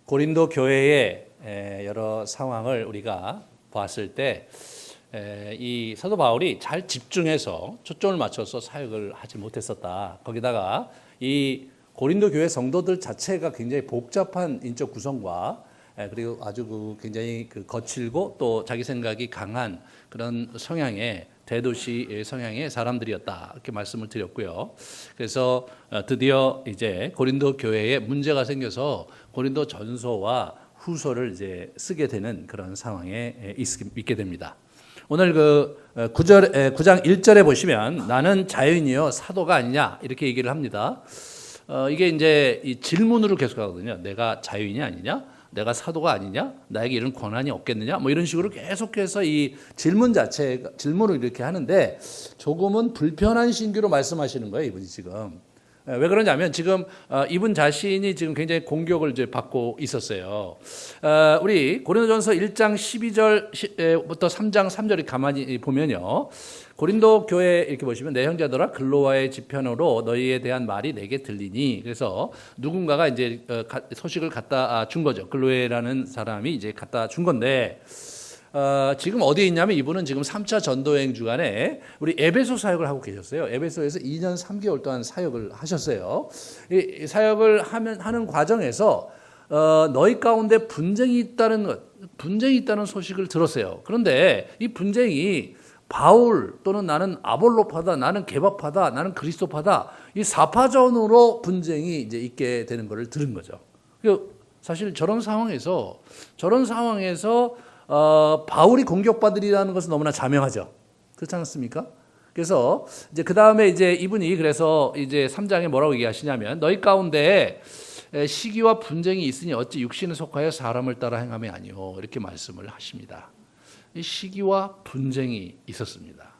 고린도 교회의 여러 상황을 우리가 봤을 때 이 사도 바울이 잘 집중해서 초점을 맞춰서 사역을 하지 못했었다. 거기다가 이 고린도 교회 성도들 자체가 굉장히 복잡한 인적 구성과 그리고 아주 굉장히 거칠고 또 자기 생각이 강한 그런 성향의 대도시 성향의 사람들이었다. 이렇게 말씀을 드렸고요. 그래서 드디어 이제 고린도 교회에 문제가 생겨서 고린도 전서와 후서를 이제 쓰게 되는 그런 상황에 있게 됩니다. 오늘 9장 1절에 보시면 나는 자유인이요 사도가 아니냐 이렇게 얘기를 합니다. 이게 이제 이 질문으로 계속하거든요. 내가 자유인이 아니냐? 내가 사도가 아니냐? 나에게 이런 권한이 없겠느냐? 뭐 이런 식으로 계속해서 이 질문을 이렇게 하는데 조금은 불편한 신규로 말씀하시는 거예요, 이분이 지금. 왜 그러냐면 지금 이분 자신이 지금 굉장히 공격을 이제 받고 있었어요. 우리 고린도전서 1장 12절부터 3장 3절을 가만히 보면요. 고린도 교회 이렇게 보시면 내 형제들아 글로와의 지편으로 너희에 대한 말이 내게 들리니 그래서 누군가가 이제 소식을 갖다 준 거죠. 글로에라는 사람이 이제 갖다 준 건데 지금 어디에 있냐면 이분은 지금 3차 전도여행 주간에 우리 에베소 사역을 하고 계셨어요. 에베소에서 2년 3개월 동안 사역을 하셨어요. 이 사역을 하는 과정에서 너희 가운데 분쟁이 있다는 소식을 들었어요. 그런데 이 분쟁이 바울 또는 나는 아볼로파다, 나는 개바파다, 나는 그리스도파다 이 사파전으로 분쟁이 이제 있게 되는 것을 들은 거죠. 사실 저런 상황에서 바울이 공격받으리라는 것은 너무나 자명하죠. 그렇지 않습니까? 그래서 이제 그 다음에 이제 이분이 그래서 이제 3장에 뭐라고 얘기하시냐면 너희 가운데 시기와 분쟁이 있으니 어찌 육신에 속하여 사람을 따라 행함이 아니오 이렇게 말씀을 하십니다. 이 시기와 분쟁이 있었습니다.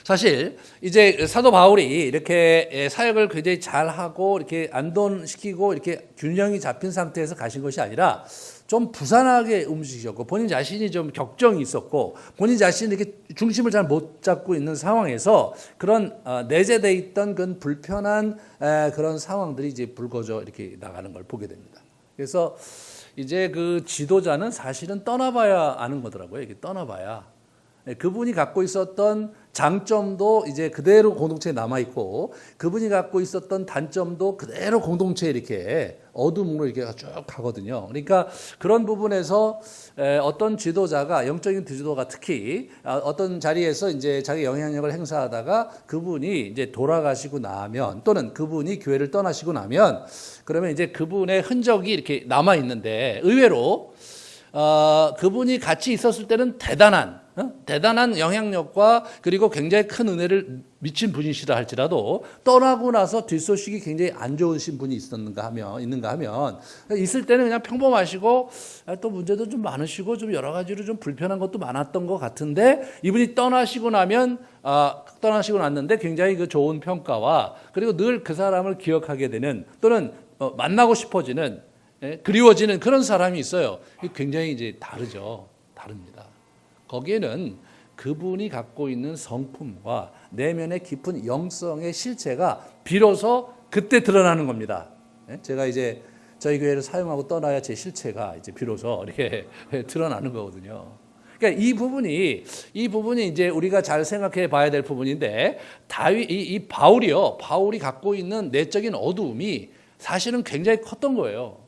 사실 이제 사도 바울이 이렇게 사역을 굉장히 잘하고 이렇게 안돈시키고 이렇게 균형이 잡힌 상태에서 가신 것이 아니라 좀 부산하게 움직이셨고 본인 자신이 좀 격정이 있었고 본인 자신이 이렇게 중심을 잘 못 잡고 있는 상황에서 그런 내재되어 있던 그런 불편한 그런 상황들이 이제 불거져 이렇게 나가는 걸 보게 됩니다. 그래서 이제 그 지도자는 사실은 떠나봐야 아는 거더라고요. 이게 떠나봐야. 그분이 갖고 있었던 장점도 이제 그대로 공동체에 남아있고 그분이 갖고 있었던 단점도 그대로 공동체에 이렇게 어둠으로 이렇게 쭉 가거든요. 그러니까 그런 부분에서 어떤 지도자가 영적인 지도가 특히 어떤 자리에서 이제 자기 영향력을 행사하다가 그분이 이제 돌아가시고 나면 또는 그분이 교회를 떠나시고 나면 그러면 이제 그분의 흔적이 이렇게 남아있는데 의외로 그분이 같이 있었을 때는 대단한 영향력과 그리고 굉장히 큰 은혜를 미친 분이시다 할지라도 떠나고 나서 뒷소식이 굉장히 안 좋으신 분이 있는가 하면 있을 때는 그냥 평범하시고 또 문제도 좀 많으시고 좀 여러 가지로 좀 불편한 것도 많았던 것 같은데 이분이 떠나시고 났는데 굉장히 그 좋은 평가와 그리고 늘 그 사람을 기억하게 되는 또는 만나고 싶어지는 그리워지는 그런 사람이 있어요. 굉장히 이제 다릅니다. 거기에는 그분이 갖고 있는 성품과 내면의 깊은 영성의 실체가 비로소 그때 드러나는 겁니다. 제가 이제 저희 교회를 사용하고 떠나야 제 실체가 이제 비로소 이렇게 드러나는 거거든요. 그러니까 이 부분이 이제 우리가 잘 생각해 봐야 될 부분인데 이 바울이 갖고 있는 내적인 어두움이 사실은 굉장히 컸던 거예요.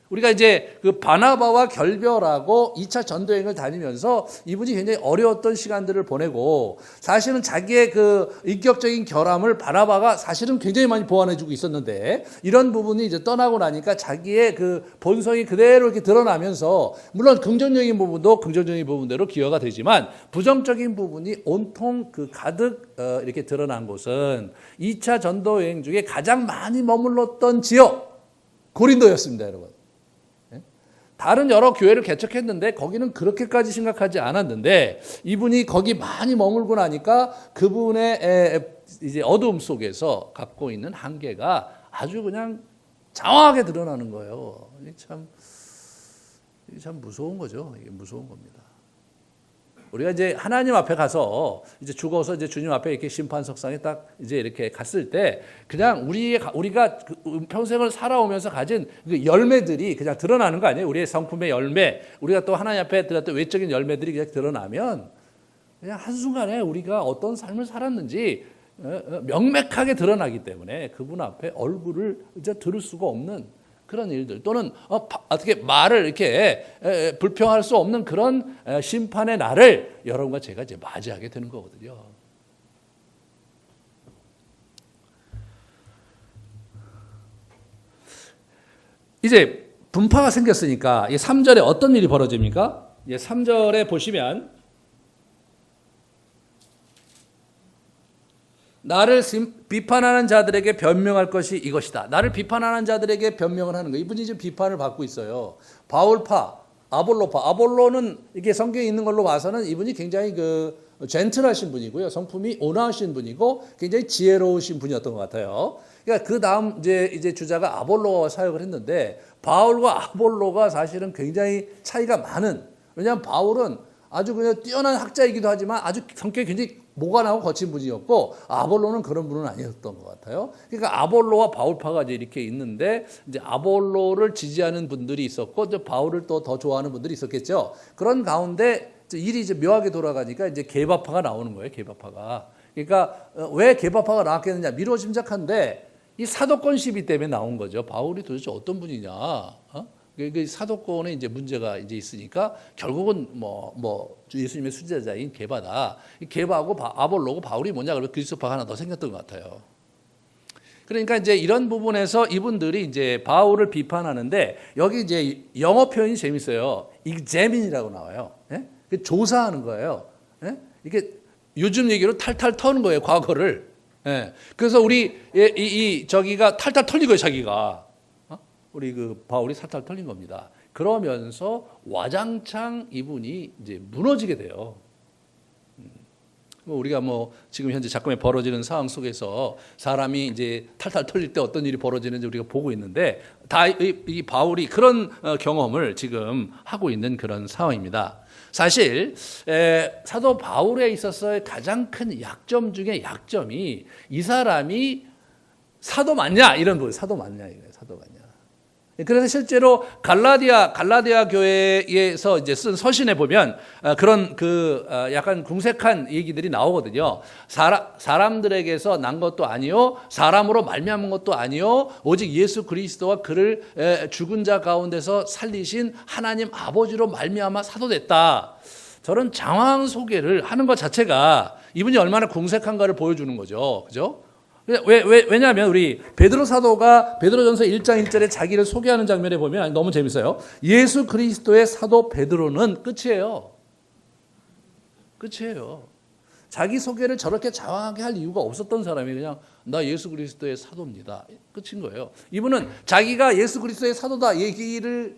우리가 이제 그 바나바와 결별하고 2차 전도여행을 다니면서 이분이 굉장히 어려웠던 시간들을 보내고 사실은 자기의 그 인격적인 결함을 바나바가 사실은 굉장히 많이 보완해주고 있었는데 이런 부분이 이제 떠나고 나니까 자기의 그 본성이 그대로 이렇게 드러나면서 물론 긍정적인 부분대로 기여가 되지만 부정적인 부분이 온통 그 가득 이렇게 드러난 곳은 2차 전도여행 중에 가장 많이 머물렀던 지역 고린도였습니다, 여러분. 다른 여러 교회를 개척했는데 거기는 그렇게까지 심각하지 않았는데 이분이 거기 많이 머물고 나니까 그분의 이제 어두움 속에서 갖고 있는 한계가 아주 그냥 장황하게 드러나는 거예요. 이게 참 무서운 거죠. 이게 무서운 겁니다. 우리가 이제 하나님 앞에 가서 이제 죽어서 이제 주님 앞에 이렇게 심판석상에 딱 이제 이렇게 갔을 때 그냥 우리가 평생을 살아오면서 가진 그 열매들이 그냥 드러나는 거 아니에요? 우리의 성품의 열매, 우리가 또 하나님 앞에 드렸던 외적인 열매들이 그냥 드러나면 그냥 한순간에 우리가 어떤 삶을 살았는지 명백하게 드러나기 때문에 그분 앞에 얼굴을 이제 들을 수가 없는 그런 일들 또는 어떻게 말을 이렇게 불평할 수 없는 그런 심판의 날을 여러분과 제가 이제 맞이하게 되는 거거든요. 이제 분파가 생겼으니까 3절에 어떤 일이 벌어집니까? 3절에 보시면 나를 비판하는 자들에게 변명할 것이 이것이다. 나를 비판하는 자들에게 변명을 하는 거예요. 이분이 지금 비판을 받고 있어요. 바울파, 아볼로파. 아볼로는 이게 성경에 있는 걸로 봐서는 이분이 굉장히 젠틀하신 분이고요. 성품이 온화하신 분이고 굉장히 지혜로우신 분이었던 것 같아요. 그러니까 그 다음 이제 주자가 아볼로와 사역을 했는데 바울과 아볼로가 사실은 굉장히 차이가 많은. 왜냐하면 바울은 아주 그냥 뛰어난 학자이기도 하지만 아주 성격이 굉장히 모관하고 거친 분이었고 아볼로는 그런 분은 아니었던 것 같아요. 그러니까 아볼로와 바울파가 이제 이렇게 있는데 이제 아볼로를 지지하는 분들이 있었고 이제 바울을 또 더 좋아하는 분들이 있었겠죠. 그런 가운데 일이 이제 묘하게 돌아가니까 이제 개바파가 나오는 거예요. 개바파가. 그러니까 왜 개바파가 나왔겠느냐 미루어 짐작한데 이 사도권 시비 때문에 나온 거죠. 바울이 도대체 어떤 분이냐? 그 사도권에 이제 문제가 이제 있으니까 결국은 뭐 예수님의 수제자인 게바다. 게바하고 아볼로고 바울이 뭐냐 그러면 그리스도파가 하나 더 생겼던 것 같아요. 그러니까 이제 이런 부분에서 이분들이 이제 바울을 비판하는데 여기 이제 영어 표현이 재밌어요. examine이라고 나와요. 예? 조사하는 거예요. 예? 이게 요즘 얘기로 탈탈 터는 거예요. 과거를. 예. 그래서 우리 저기가 탈탈 털린 거예요. 자기가. 우리 바울이 탈탈 털린 겁니다. 그러면서 와장창 이분이 이제 무너지게 돼요. 우리가 지금 현재 작품에 벌어지는 상황 속에서 사람이 이제 탈탈 털릴 때 어떤 일이 벌어지는지 우리가 보고 있는데 다 이 바울이 그런 경험을 지금 하고 있는 그런 상황입니다. 사실 사도 바울에 있어서의 가장 큰 약점 중에 약점이 이 사람이 사도 맞냐 이런 거예요. 사도 맞냐 이거예요. 사도 맞냐. 그래서 실제로 갈라디아 교회에서 이제 쓴 서신에 보면 그런 약간 궁색한 얘기들이 나오거든요. 사람들에게서 난 것도 아니요, 사람으로 말미암은 것도 아니요, 오직 예수 그리스도와 그를 죽은 자 가운데서 살리신 하나님 아버지로 말미암아 사도됐다. 저런 장황 소개를 하는 것 자체가 이분이 얼마나 궁색한가를 보여주는 거죠, 그죠? 왜냐하면 우리 베드로 사도가 베드로전서 1장 1절에 자기를 소개하는 장면에 보면 너무 재밌어요. 예수 그리스도의 사도 베드로는 끝이에요. 끝이에요. 자기 소개를 저렇게 장황하게 할 이유가 없었던 사람이 그냥 나 예수 그리스도의 사도입니다. 끝인 거예요. 이분은 자기가 예수 그리스도의 사도다 얘기를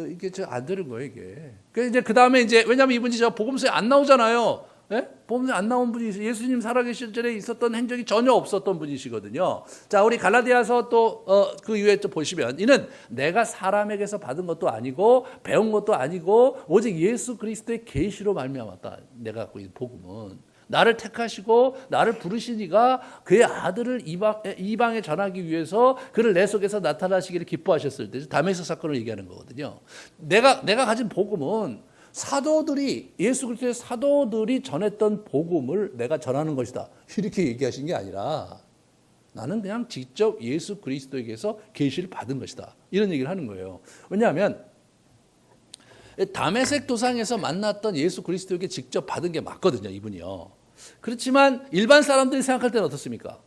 이게 안 되는 거예요, 이게. 이제 그 다음에 이제 왜냐하면 이분이 저 복음서에 안 나오잖아요. 예? 복음서에 안 나온 분이 예수님 살아계실 때에 있었던 행적이 전혀 없었던 분이시거든요. 자, 우리 갈라디아서 또 그 이후에 또 보시면 이는 내가 사람에게서 받은 것도 아니고 배운 것도 아니고 오직 예수 그리스도의 계시로 말미암았다. 내가 갖고 있는 복음은 나를 택하시고 나를 부르신 이가 그의 아들을 이방에 전하기 위해서 그를 내 속에서 나타나시기를 기뻐하셨을 때 다메섹 사건을 얘기하는 거거든요. 내가 가진 복음은 사도들이 예수 그리스도의 사도들이 전했던 복음을 내가 전하는 것이다. 이렇게 얘기하신 게 아니라 나는 그냥 직접 예수 그리스도에게서 계시를 받은 것이다. 이런 얘기를 하는 거예요. 왜냐하면 다메섹 도상에서 만났던 예수 그리스도에게 직접 받은 게 맞거든요. 이분이요. 그렇지만 일반 사람들이 생각할 때는 어떻습니까?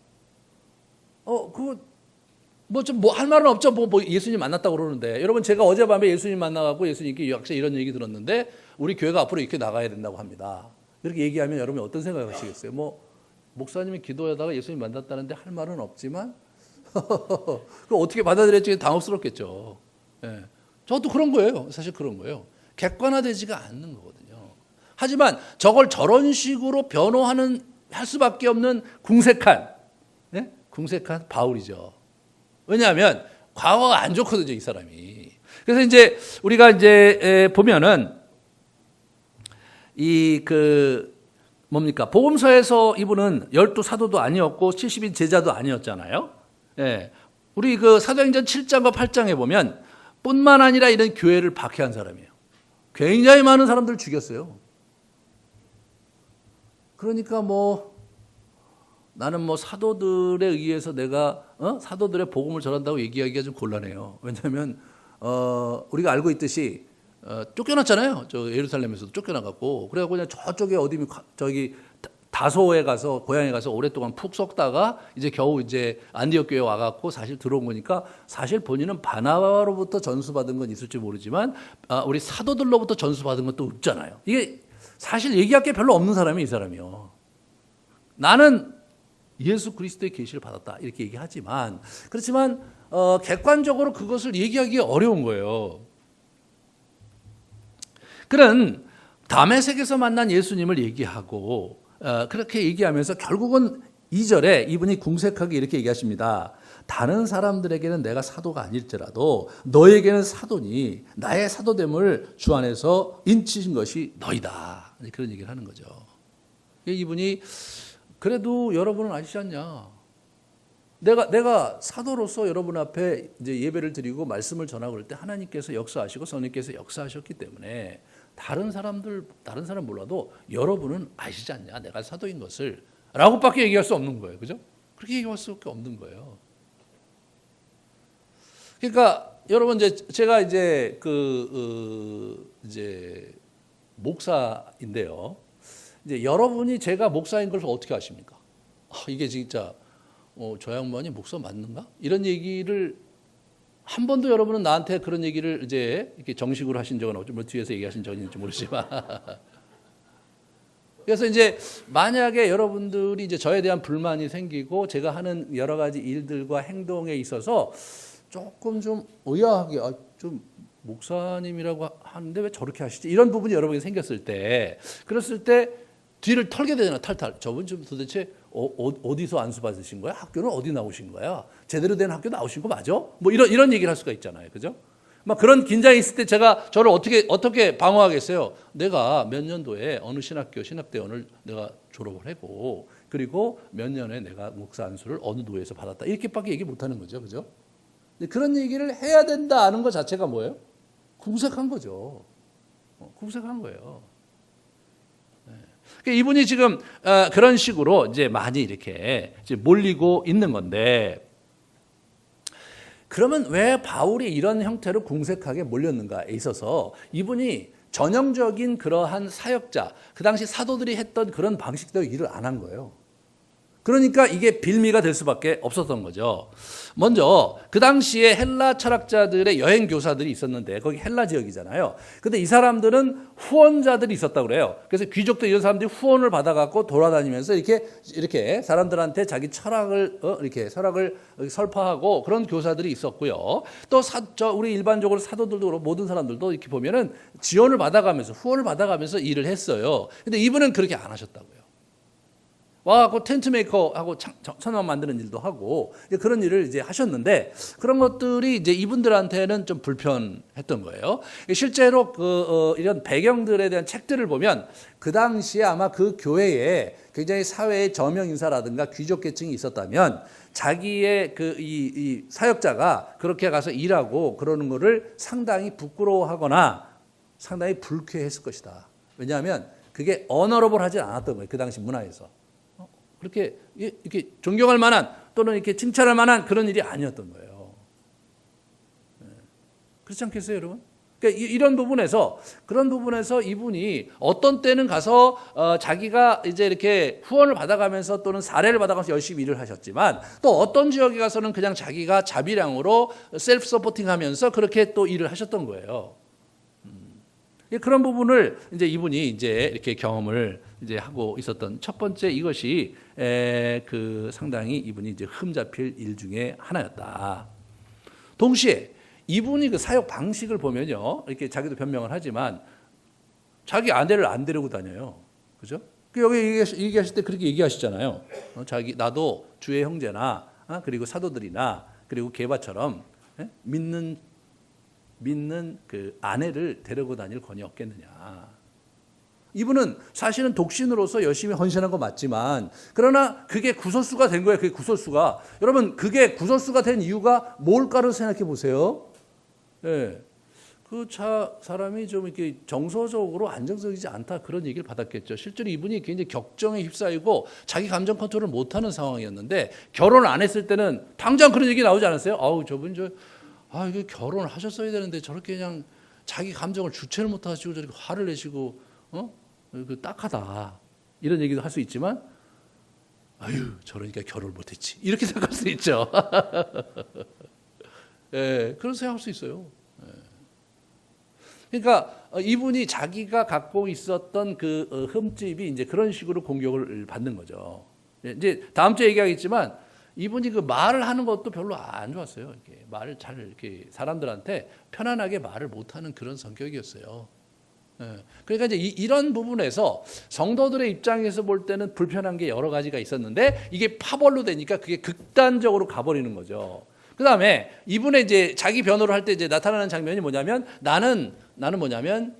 할 말은 없죠. 예수님 만났다고 그러는데. 여러분, 제가 어젯밤에 예수님 만나갖고 예수님께 유학생 이런 얘기 들었는데, 우리 교회가 앞으로 이렇게 나가야 된다고 합니다. 이렇게 얘기하면 여러분이 어떤 생각을 하시겠어요? 목사님이 기도하다가 예수님 만났다는데 할 말은 없지만, 그거 어떻게 받아들였지? 당혹스럽겠죠. 예. 저도 그런 거예요. 사실 그런 거예요. 객관화되지가 않는 거거든요. 하지만 저걸 저런 식으로 할 수밖에 없는 궁색한 바울이죠. 왜냐하면 과거가 안 좋거든요, 이 사람이. 그래서 이제 우리가 이제 보면은 이 뭡니까? 복음서에서 이분은 12사도도 아니었고 70인 제자도 아니었잖아요. 예. 우리 사도행전 7장과 8장에 보면 뿐만 아니라 이런 교회를 박해한 사람이에요. 굉장히 많은 사람들을 죽였어요. 그러니까 나는 사도들에 의해서 내가 사도들의 복음을 전한다고 얘기하기가 좀 곤란해요. 왜냐하면 우리가 알고 있듯이 쫓겨났잖아요. 저 예루살렘에서도 쫓겨나갔고 그래갖고 그냥 저쪽에 저기 다소에 가서 고향에 가서 오랫동안 푹 썩다가 이제 겨우 이제 안디옥 교회 와갖고 사실 들어온 거니까 사실 본인은 바나바로부터 전수받은 건 있을지 모르지만 우리 사도들로부터 전수받은 것도 없잖아요. 이게 사실 얘기할 게 별로 없는 사람이 이 사람이요. 나는 예수 그리스도의 계시를 받았다 이렇게 얘기하지만 그렇지만 객관적으로 그것을 얘기하기 어려운 거예요. 그는 다메섹에서 만난 예수님을 얘기하고 그렇게 얘기하면서 결국은 2절에 이분이 궁색하게 이렇게 얘기하십니다. 다른 사람들에게는 내가 사도가 아닐지라도 너에게는 사도니 나의 사도됨을 주 안에서 인치신 것이 너희다. 그런 얘기를 하는 거죠. 이분이 그래도 여러분은 아시지 않냐? 내가 사도로서 여러분 앞에 이제 예배를 드리고 말씀을 전하고 그럴 때 하나님께서 역사하시고 성령께서 역사하셨기 때문에 다른 사람 몰라도 여러분은 아시지 않냐? 내가 사도인 것을 라고밖에 얘기할 수 없는 거예요. 그죠? 그렇게 얘기할 수밖에 없는 거예요. 그러니까 여러분 제가 이제 이제 목사인데요. 이제 여러분이 제가 목사인 걸 어떻게 아십니까? 이게 진짜 저 양반이 목사 맞는가? 이런 얘기를 한 번도 여러분은 나한테 그런 얘기를 이제 이렇게 정식으로 하신 적은 없죠. 뒤에서 얘기하신 적은 있는지 모르지만. 그래서 이제 만약에 여러분들이 이제 저에 대한 불만이 생기고 제가 하는 여러 가지 일들과 행동에 있어서 조금 좀 의아하게 좀 목사님이라고 하는데 왜 저렇게 하시지? 이런 부분이 여러분이 생겼을 때 그랬을 때 뒤를 털게 되잖아. 탈탈. 저분 좀 도대체 어디서 안수 받으신 거야? 학교는 어디 나오신 거야? 제대로 된 학교 나오신 거 맞아? 이런 얘기를 할 수가 있잖아요. 그죠? 막 그런 긴장이 있을 때 제가 저를 어떻게 방어하겠어요? 내가 몇 년도에 어느 신학대원을 내가 졸업을 하고 그리고 몇 년에 내가 목사 안수를 어느 노예에서 받았다. 이렇게밖에 얘기 못 하는 거죠. 그죠? 그런 얘기를 해야 된다는 것 자체가 뭐예요? 궁색한 거죠. 궁색한 거예요. 그러니까 이분이 지금 그런 식으로 이제 많이 이렇게 이제 몰리고 있는 건데, 그러면 왜 바울이 이런 형태로 궁색하게 몰렸는가에 있어서 이분이 전형적인 그러한 사역자, 그 당시 사도들이 했던 그런 방식대로 일을 안 한 거예요. 그러니까 이게 빌미가 될 수밖에 없었던 거죠. 먼저 그 당시에 헬라 철학자들의 여행 교사들이 있었는데 거기 헬라 지역이잖아요. 근데 이 사람들은 후원자들이 있었다고 그래요. 그래서 귀족들 이런 사람들이 후원을 받아갖고 돌아다니면서 이렇게 사람들한테 자기 철학을 설파하고 그런 교사들이 있었고요. 또 우리 일반적으로 사도들도 모든 사람들도 이렇게 보면은 지원을 받아가면서 후원을 받아가면서 일을 했어요. 근데 이분은 그렇게 안 하셨다고요. 와갖고 텐트 메이커하고 천막 만드는 일도 하고 그런 일을 이제 하셨는데 그런 것들이 이제 이분들한테는 좀 불편했던 거예요. 실제로 이런 배경들에 대한 책들을 보면 그 당시에 아마 그 교회에 굉장히 사회의 저명 인사라든가 귀족 계층이 있었다면 자기의 이 사역자가 그렇게 가서 일하고 그러는 거를 상당히 부끄러워하거나 상당히 불쾌했을 것이다. 왜냐하면 그게 어너러블하지 않았던 거예요. 그 당시 문화에서. 그렇게 이렇게 존경할 만한 또는 이렇게 칭찬할 만한 그런 일이 아니었던 거예요. 그렇지 않겠어요, 여러분? 그러니까 그런 부분에서 이분이 어떤 때는 가서 자기가 이제 이렇게 후원을 받아가면서 또는 사례를 받아가면서 열심히 일을 하셨지만 또 어떤 지역에 가서는 그냥 자기가 자비량으로 셀프 서포팅하면서 그렇게 또 일을 하셨던 거예요. 그런 부분을 이제 이분이 이제 이렇게 경험을 이제 하고 있었던 첫 번째 이것이 상당히 이분이 이제 흠잡힐 일 중에 하나였다. 동시에 이분이 그 사역 방식을 보면요, 이렇게 자기도 변명을 하지만 자기 아내를 안 데리고 다녀요, 그죠? 여기 얘기하실 때 그렇게 얘기하시잖아요. 나도 주의 형제나 그리고 사도들이나 그리고 게바처럼 믿는 그 아내를 데리고 다닐 권위 없겠느냐. 이분은 사실은 독신으로서 열심히 헌신한 거 맞지만 그러나 그게 구설수가 된 거예요. 그게 구설수가. 여러분 그게 구설수가 된 이유가 뭘까를 생각해 보세요. 예. 그 사람이 좀 이렇게 정서적으로 안정적이지 않다 그런 얘기를 받았겠죠. 실제로 이분이 굉장히 격정에 휩싸이고 자기 감정 컨트롤을 못하는 상황이었는데 결혼을 안 했을 때는 당장 그런 얘기 나오지 않았어요? 아우 저분 이게 결혼을 하셨어야 되는데 저렇게 그냥 자기 감정을 주체를 못하시고 저렇게 화를 내시고 그 딱하다 이런 얘기도 할 수 있지만 아유 저러니까 결혼을 못했지 이렇게 생각할 수 있죠. 예, 그런 생각할 수 있어요. 그러니까 이분이 자기가 갖고 있었던 그 흠집이 이제 그런 식으로 공격을 받는 거죠. 이제 다음 주에 얘기하겠지만 이분이 그 말을 하는 것도 별로 안 좋았어요. 이렇게 말을 잘 이렇게 사람들한테 편안하게 말을 못하는 그런 성격이었어요. 그러니까 이제 이런 부분에서 성도들의 입장에서 볼 때는 불편한 게 여러 가지가 있었는데 이게 파벌로 되니까 그게 극단적으로 가버리는 거죠. 그 다음에 이분의 이제 자기 변호를 할 때 이제 나타나는 장면이 뭐냐면 나는 뭐냐면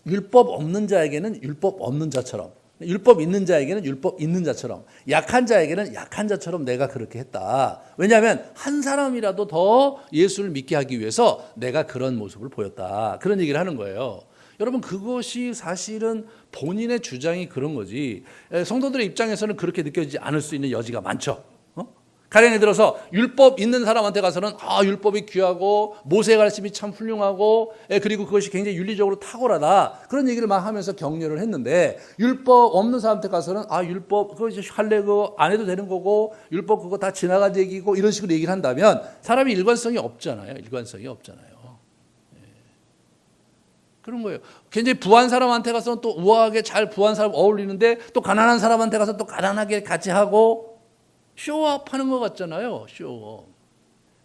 율법 없는 자에게는 율법 없는 자처럼 율법 있는 자에게는 율법 있는 자처럼 약한 자에게는 약한 자처럼 내가 그렇게 했다. 왜냐하면 한 사람이라도 더 예수를 믿게 하기 위해서 내가 그런 모습을 보였다. 그런 얘기를 하는 거예요. 여러분 그것이 사실은 본인의 주장이 그런 거지 성도들의 입장에서는 그렇게 느껴지지 않을 수 있는 여지가 많죠. 가령에 들어서 율법 있는 사람한테 가서는 율법이 귀하고 모세의 가르침이 참 훌륭하고 그리고 그것이 굉장히 윤리적으로 탁월하다 그런 얘기를 막 하면서 격려를 했는데 율법 없는 사람한테 가서는 율법 그거 할래 그거 안 해도 되는 거고 율법 그거 다 지나간 얘기고 이런 식으로 얘기를 한다면 사람이 일관성이 없잖아요. 그런 거예요. 굉장히 부한 사람한테 가서는 또 우아하게 잘 부한 사람 어울리는데 또 가난한 사람한테 가서 또 가난하게 같이 하고 쇼업 하는 것 같잖아요. 쇼업.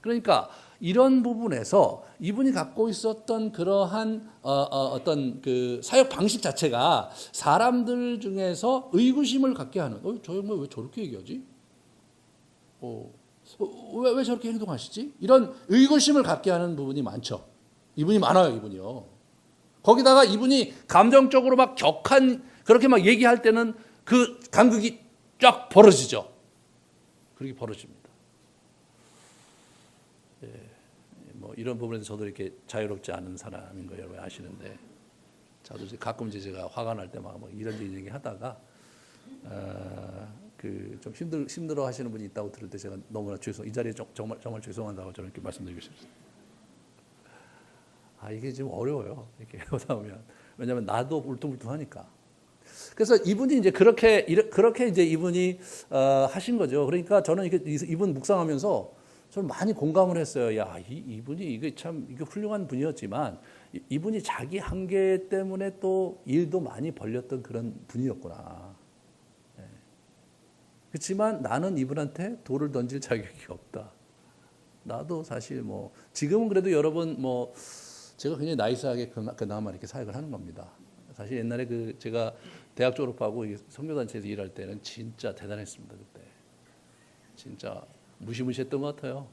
그러니까 이런 부분에서 이분이 갖고 있었던 그러한 어떤 그 사역 방식 자체가 사람들 중에서 의구심을 갖게 하는 저 양반 왜 저렇게 얘기하지? 왜 저렇게 행동하시지? 이런 의구심을 갖게 하는 부분이 많죠. 이분이 많아요. 이분이요. 거기다가 이분이 감정적으로 막 격한 그렇게 막 얘기할 때는 그 간극이 쫙 벌어지죠. 그렇게 벌어집니다. 뭐 이런 부분에서 저도 이렇게 자유롭지 않은 사람인 거 여러분 아시는데, 저도 가끔 제가 화가 날 때 막 이런 얘기 하다가 그 좀 힘들어 하시는 분이 있다고 들을 때 제가 너무나 이 자리에 정말 죄송하다고 저는 이렇게 말씀드리고 싶습니다. 이게 좀 어려워요. 이렇게 하다 보면 왜냐하면 나도 울퉁불퉁하니까. 그래서 이분이 이제 그렇게 이제 이분이 하신 거죠. 그러니까 저는 이분 묵상하면서 저는 많이 공감을 했어요. 야, 이분이 이게 훌륭한 분이었지만 이분이 자기 한계 때문에 또 일도 많이 벌렸던 그런 분이었구나. 네. 그렇지만 나는 이분한테 돌을 던질 자격이 없다. 나도 사실 지금은 그래도 여러분 제가 굉장히 나이스하게 그나마 이렇게 사역을 하는 겁니다. 사실 옛날에 제가 대학 졸업하고 선교단체에서 일할 때는 진짜 대단했습니다. 그때 진짜 무시무시했던 것 같아요.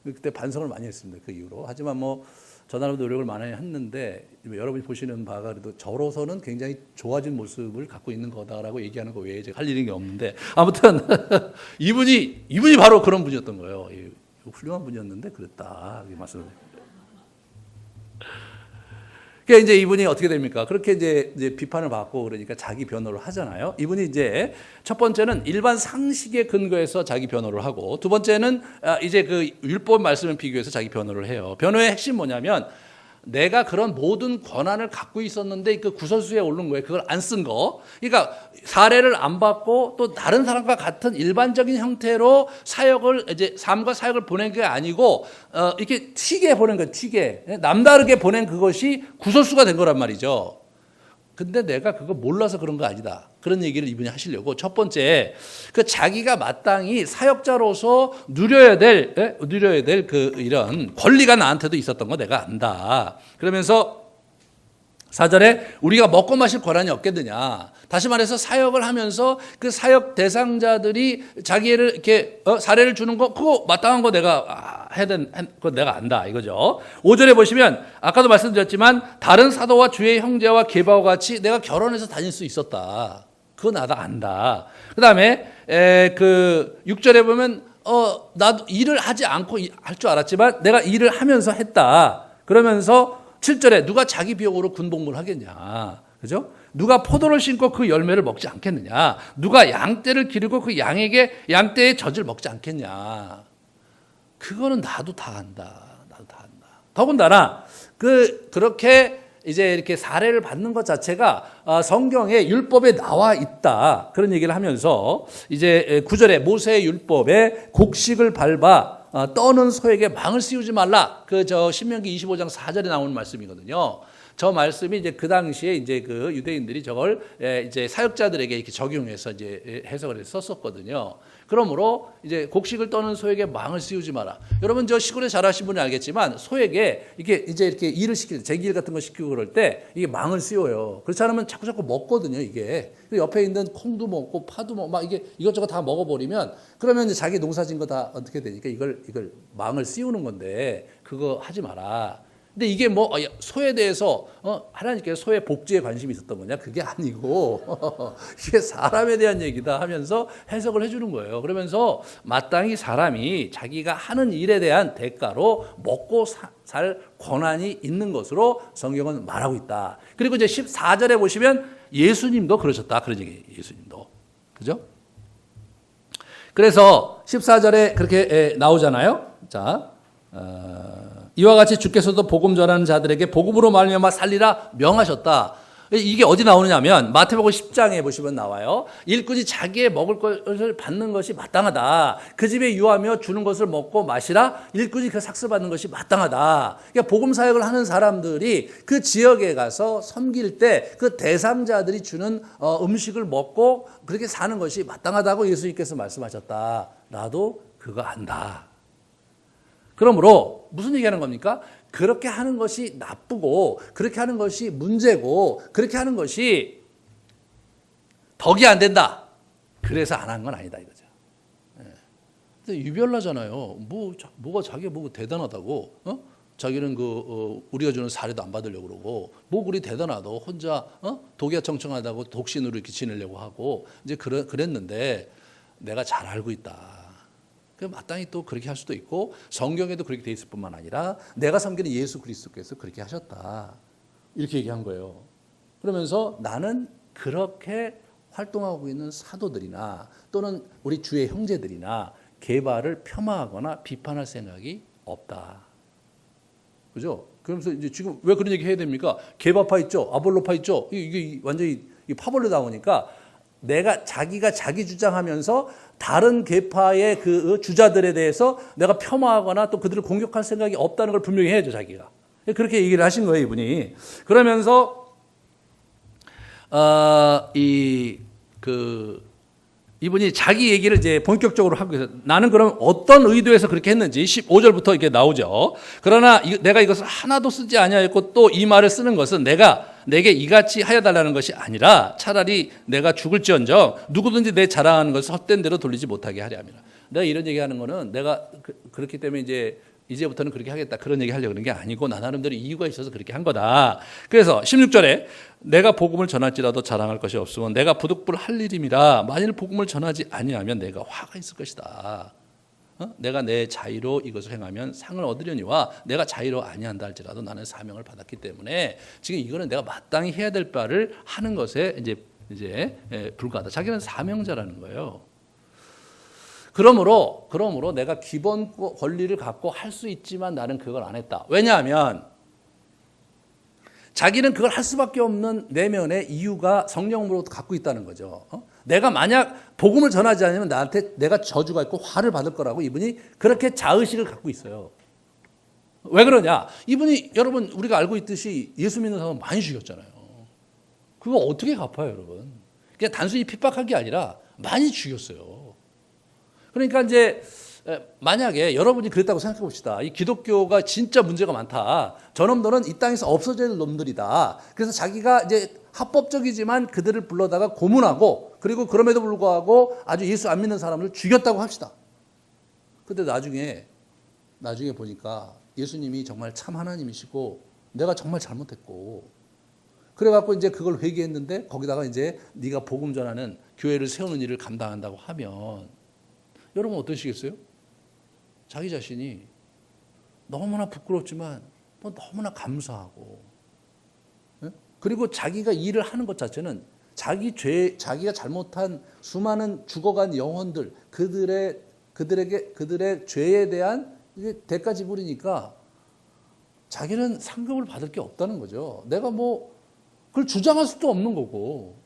그때 반성을 많이 했습니다. 그 이후로. 하지만 저 나름도 노력을 많이 했는데 여러분이 보시는 바가 그래도 저로서는 굉장히 좋아진 모습을 갖고 있는 거다라고 얘기하는 거 외에 제가 할 일이 없는데 아무튼 이분이 바로 그런 분이었던 거예요. 훌륭한 분이었는데 그랬다 이렇게 말씀을. 그러니까 이제 이분이 어떻게 됩니까? 그렇게 이제 비판을 받고 그러니까 자기 변호를 하잖아요. 이분이 이제 첫 번째는 일반 상식에 근거해서 자기 변호를 하고, 두 번째는 이제 그 율법 말씀을 비교해서 자기 변호를 해요. 변호의 핵심 뭐냐면 내가 그런 모든 권한을 갖고 있었는데 그 구설수에 오른 거예요. 그걸 안 쓴 거. 그러니까 사례를 안 받고 또 다른 사람과 같은 일반적인 형태로 삶과 사역을 보낸 게 아니고 이렇게 튀게 보낸 거예요. 튀게. 남다르게 보낸 그것이 구설수가 된 거란 말이죠. 근데 내가 그거 몰라서 그런 거 아니다. 그런 얘기를 이분이 하시려고 첫 번째 자기가 마땅히 사역자로서 누려야 될 이런 권리가 나한테도 있었던 거 내가 안다. 그러면서 4절에 우리가 먹고 마실 권한이 없겠느냐. 다시 말해서 사역을 하면서 그 사역 대상자들이 자기를 이렇게 사례를 주는 거 그거 마땅한 거 내가 그건 내가 안다 이거죠. 5절에 보시면 아까도 말씀드렸지만 다른 사도와 주의 형제와 계바와 같이 내가 결혼해서 다닐 수 있었다. 그거 나도 안다. 그 다음에 그 6절에 보면 나도 일을 하지 않고 할 줄 알았지만 내가 일을 하면서 했다. 그러면서 7절에 누가 자기 비용으로 군복무를 하겠냐. 그죠? 누가 포도를 심고 그 열매를 먹지 않겠느냐. 누가 양떼를 기르고 그 양떼의 젖을 먹지 않겠냐. 그거는 나도 다 한다. 나도 다 한다. 더군다나 그렇게 이제 이렇게 사례를 받는 것 자체가 성경의 율법에 나와 있다. 그런 얘기를 하면서 이제 9절에 모세의 율법에 곡식을 밟아 떠는 소에게 망을 씌우지 말라. 신명기 25장 4절에 나오는 말씀이거든요. 저 말씀이 이제 그 당시에 이제 그 유대인들이 저걸 이제 사역자들에게 이렇게 적용해서 이제 해석을 해서 썼었거든요. 그러므로 이제 곡식을 떠는 소에게 망을 씌우지 마라. 여러분 저 시골에 자라신 분이 알겠지만 소에게 이렇게 일을 시킬 때 제기일 같은 거 시키고 그럴 때 이게 망을 씌워요. 그렇지 않으면 자꾸 먹거든요, 이게. 옆에 있는 콩도 먹고 파도 먹고 막 이게 이것저것 다 먹어버리면 그러면 이제 자기 농사진 거 다 어떻게 되니까 이걸 망을 씌우는 건데 그거 하지 마라. 근데 이게 뭐 소에 대해서 하나님께서 소의 복지에 관심이 있었던 거냐? 그게 아니고 이게 사람에 대한 얘기다 하면서 해석을 해주는 거예요. 그러면서 마땅히 사람이 자기가 하는 일에 대한 대가로 먹고 살 권한이 있는 것으로 성경은 말하고 있다. 그리고 이제 14절에 보시면 예수님도 그러셨다. 그런 얘기 예수님도. 그죠? 그래서 14절에 그렇게 나오잖아요. 자, 이와 같이 주께서도 복음 전하는 자들에게 복음으로 말미암아 살리라 명하셨다. 이게 어디 나오느냐면 마태복음 10장에 보시면 나와요. 일꾼이 자기의 먹을 것을 받는 것이 마땅하다. 그 집에 유하며 주는 것을 먹고 마시라. 일꾼이 그 삭스 받는 것이 마땅하다. 그러니까 복음 사역을 하는 사람들이 그 지역에 가서 섬길 때 그 대상자들이 주는 음식을 먹고 그렇게 사는 것이 마땅하다고 예수님께서 말씀하셨다. 나도 그거 안다. 그러므로 무슨 얘기하는 겁니까? 그렇게 하는 것이 나쁘고 그렇게 하는 것이 문제고 그렇게 하는 것이 덕이 안 된다. 그래서 안 한 건 아니다 이거죠. 근데 유별나잖아요. 뭐가 자기가 뭐 대단하다고? 자기는 우리가 주는 사례도 안 받으려고 그러고 뭐 그리 대단하다고 혼자 독야청청하다고 독신으로 이렇게 지내려고 하고 이제 그랬는데 내가 잘 알고 있다. 마땅히 또 그렇게 할 수도 있고 성경에도 그렇게 돼 있을 뿐만 아니라 내가 섬기는 예수 그리스도께서 그렇게 하셨다. 이렇게 얘기한 거예요. 그러면서 나는 그렇게 활동하고 있는 사도들이나 또는 우리 주의 형제들이나 계바를 폄하하거나 비판할 생각이 없다. 그죠? 그러면서 이제 지금 왜 그런 얘기 해야 됩니까? 계바파 있죠? 아볼로파 있죠? 이게 완전히 파벌로 나오니까 자기가 자기 주장하면서 다른 계파의 그 주자들에 대해서 내가 폄하하거나 또 그들을 공격할 생각이 없다는 걸 분명히 해야죠, 자기가. 그렇게 얘기를 하신 거예요, 이분이. 그러면서, 이분이 자기 얘기를 이제 본격적으로 하고 있어요. 나는 그럼 어떤 의도에서 그렇게 했는지 15절부터 이렇게 나오죠. 그러나 내가 이것을 하나도 쓰지 아니하였고 또 이 말을 쓰는 것은 내게 이같이 하여 달라는 것이 아니라 차라리 내가 죽을지언정 누구든지 내 자랑하는 것을 헛된 대로 돌리지 못하게 하려 함이라. 내가 이런 얘기하는 거는 내가 그렇기 때문에 이제부터는 그렇게 하겠다 그런 얘기 하려고 그런 게 아니고 나 나름대로 이유가 있어서 그렇게 한 거다. 그래서 16절에 내가 복음을 전할지라도 자랑할 것이 없으면 내가 부득불 할 일임이라. 만일 복음을 전하지 아니하면 내가 화가 있을 것이다. 내가 내 자의로 이것을 행하면 상을 얻으려니와 내가 자의로 아니한다 할지라도 나는 사명을 받았기 때문에 지금 이거는 내가 마땅히 해야 될 바를 하는 것에 이제 불과하다. 자기는 사명자라는 거예요. 그러므로 내가 기본 권리를 갖고 할 수 있지만 나는 그걸 안 했다. 왜냐하면 자기는 그걸 할 수밖에 없는 내면의 이유가 성령으로 갖고 있다는 거죠. 내가 만약 복음을 전하지 않으면 나한테 내가 저주가 있고 화를 받을 거라고 이분이 그렇게 자의식을 갖고 있어요. 왜 그러냐? 이분이 여러분 우리가 알고 있듯이 예수 믿는 사람 많이 죽였잖아요. 그거 어떻게 갚아요, 여러분? 그냥 단순히 핍박한 게 아니라 많이 죽였어요. 그러니까 이제 만약에 여러분이 그랬다고 생각해 봅시다. 이 기독교가 진짜 문제가 많다. 저놈들은 이 땅에서 없어져야 될 놈들이다. 그래서 자기가 이제 합법적이지만 그들을 불러다가 고문하고 그리고 그럼에도 불구하고 아주 예수 안 믿는 사람을 죽였다고 합시다. 근데 나중에 나중에 보니까 예수님이 정말 참 하나님이시고 내가 정말 잘못했고 그래갖고 이제 그걸 회개했는데 거기다가 이제 네가 복음 전하는 교회를 세우는 일을 감당한다고 하면 여러분 어떠시겠어요? 자기 자신이 너무나 부끄럽지만 뭐 너무나 감사하고 그리고 자기가 일을 하는 것 자체는 자기가 잘못한 수많은 죽어간 영혼들 그들의 죄에 대한 대가 지불이니까 자기는 상급을 받을 게 없다는 거죠. 내가 뭐 그걸 주장할 수도 없는 거고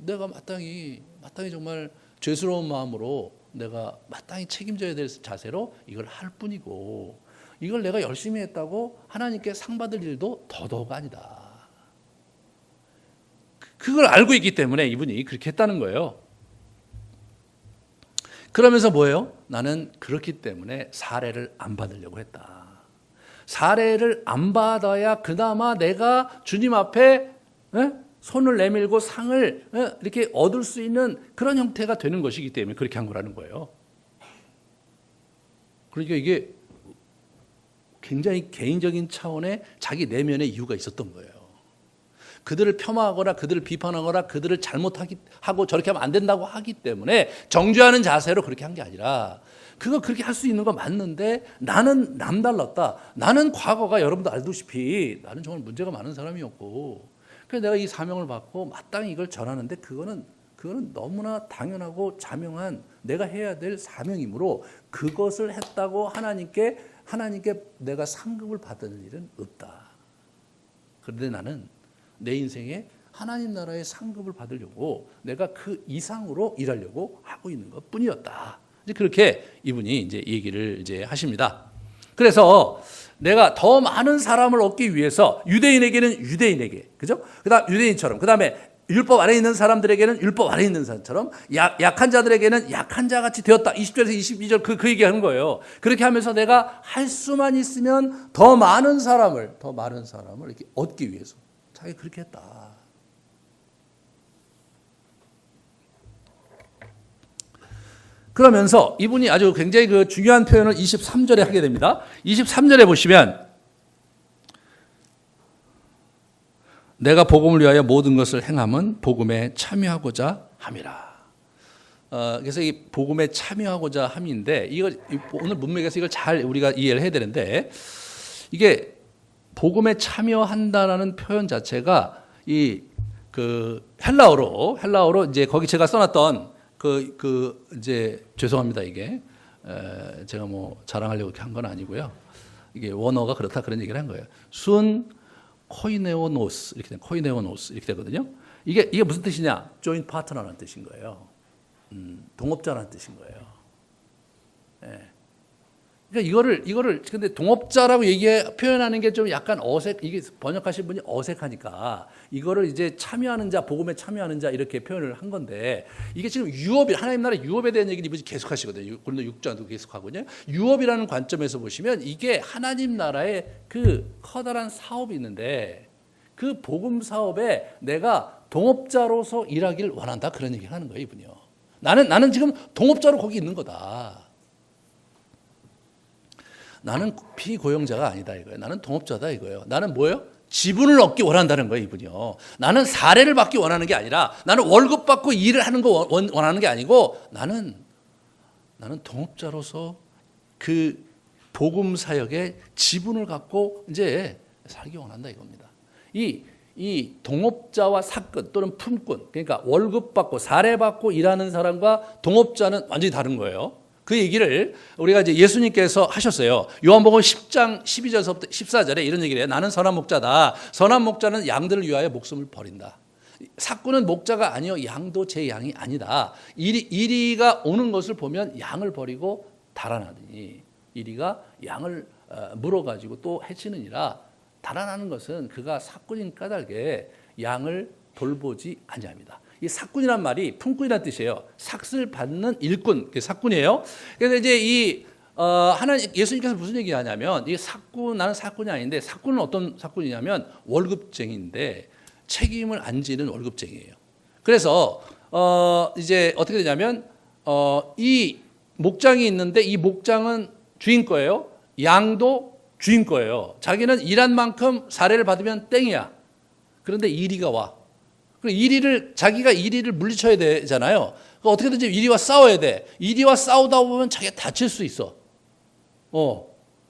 내가 마땅히 정말 죄스러운 마음으로 내가 마땅히 책임져야 될 자세로 이걸 할 뿐이고 이걸 내가 열심히 했다고 하나님께 상 받을 일도 더더욱 아니다. 그걸 알고 있기 때문에 이분이 그렇게 했다는 거예요. 그러면서 뭐예요? 나는 그렇기 때문에 사례를 안 받으려고 했다. 사례를 안 받아야 그나마 내가 주님 앞에 손을 내밀고 상을 이렇게 얻을 수 있는 그런 형태가 되는 것이기 때문에 그렇게 한 거라는 거예요. 그러니까 이게 굉장히 개인적인 차원의 자기 내면의 이유가 있었던 거예요. 그들을 폄하하거나 그들을 비판하거나 그들을 잘못하고 저렇게 하면 안 된다고 하기 때문에 정죄하는 자세로 그렇게 한 게 아니라 그거 그렇게 할 수 있는 거 맞는데 나는 남달랐다. 나는 과거가 여러분도 알다시피 나는 정말 문제가 많은 사람이었고 그래서 내가 이 사명을 받고 마땅히 이걸 전하는데 그거는 너무나 당연하고 자명한 내가 해야 될 사명이므로 그것을 했다고 하나님께 내가 상급을 받을 일은 없다. 그런데 나는 내 인생에 하나님 나라의 상급을 받으려고 내가 그 이상으로 일하려고 하고 있는 것 뿐이었다. 이제 그렇게 이분이 이제 얘기를 이제 하십니다. 그래서 내가 더 많은 사람을 얻기 위해서 유대인에게는 유대인에게, 그죠? 그다음 유대인처럼, 그다음에 율법 아래 있는 사람들에게는 율법 아래 있는 사람처럼 약한 자들에게는 약한 자 같이 되었다. 20절에서 22절 그 얘기하는 거예요. 그렇게 하면서 내가 할 수만 있으면 더 많은 사람을 이렇게 얻기 위해서 자기 그렇게 했다. 그러면서 이분이 아주 굉장히 그 중요한 표현을 23절에 하게 됩니다. 23절에 보시면 내가 복음을 위하여 모든 것을 행함은 복음에 참여하고자 함이라. 그래서 이 복음에 참여하고자 함인데 이걸 오늘 문맥에서 이걸 잘 우리가 이해를 해야 되는데 이게 복음에 참여한다라는 표현 자체가 이 그 헬라어로 이제 거기 제가 써놨던 이제 죄송합니다 이게 제가 뭐 자랑하려고 이렇게 한 건 아니고요. 이게 원어가 그렇다 그런 얘기를 한 거예요. 순 코이네오노스 이렇게 되거든요. 이게 무슨 뜻이냐? 조인 파트너라는 뜻인 거예요. 동업자라는 뜻인 거예요. 예. 그러니까 이거를 근데 동업자라고 표현하는 게 좀 약간 이게 번역하신 분이 어색하니까 이거를 이제 참여하는 자, 복음에 참여하는 자 이렇게 표현을 한 건데 이게 지금 하나님 나라 유업에 대한 얘기를 이분이 계속 하시거든요. 고린도 6장도 계속 하거든요. 유업이라는 관점에서 보시면 이게 하나님 나라의 그 커다란 사업이 있는데 그 복음 사업에 내가 동업자로서 일하기를 원한다 그런 얘기를 하는 거예요, 이분이요. 나는 지금 동업자로 거기 있는 거다. 나는 피고용자가 아니다 이거예요. 나는 동업자다 이거예요. 나는 뭐예요? 지분을 얻기 원한다는 거예요, 이분이요. 나는 사례를 받기 원하는 게 아니라 나는 월급 받고 일을 하는 거 원하는 게 아니고 나는 동업자로서 그 복음 사역의 지분을 갖고 이제 살기 원한다 이겁니다. 이 동업자와 사건 또는 품꾼, 그러니까 월급 받고 사례 받고 일하는 사람과 동업자는 완전히 다른 거예요. 그 얘기를 우리가 이제 예수님께서 하셨어요. 요한복음 10장 12절부터 14절에 이런 얘기를 해요. 나는 선한 목자다. 선한 목자는 양들을 위하여 목숨을 버린다. 사꾼은 목자가 아니요 양도 제 양이 아니다. 이리가 오는 것을 보면 양을 버리고 달아나더니 이리가 양을 물어가지고 또 해치느니라. 달아나는 것은 그가 사꾼인 까닭에 양을 돌보지 아니합니다. 이 사꾼이란 말이 품꾼이라는 뜻이에요. 삭을 받는 일꾼, 그게 사꾼이에요. 그래서 이제 예수님께서 무슨 얘기하냐면 이 나는 사꾼이 아닌데 사꾼은 어떤 사꾼이냐면 월급쟁이인데 책임을 안 지는 월급쟁이에요. 그래서 이제 어떻게 되냐면 이 목장이 있는데 이 목장은 주인 거예요. 양도 주인 거예요. 자기는 일한 만큼 사례를 받으면 땡이야. 그런데 이리가 와. 그리고 자기가 이리를 물리쳐야 되잖아요. 어떻게든지 이리와 싸워야 돼. 이리와 싸우다 보면 자기가 다칠 수 있어.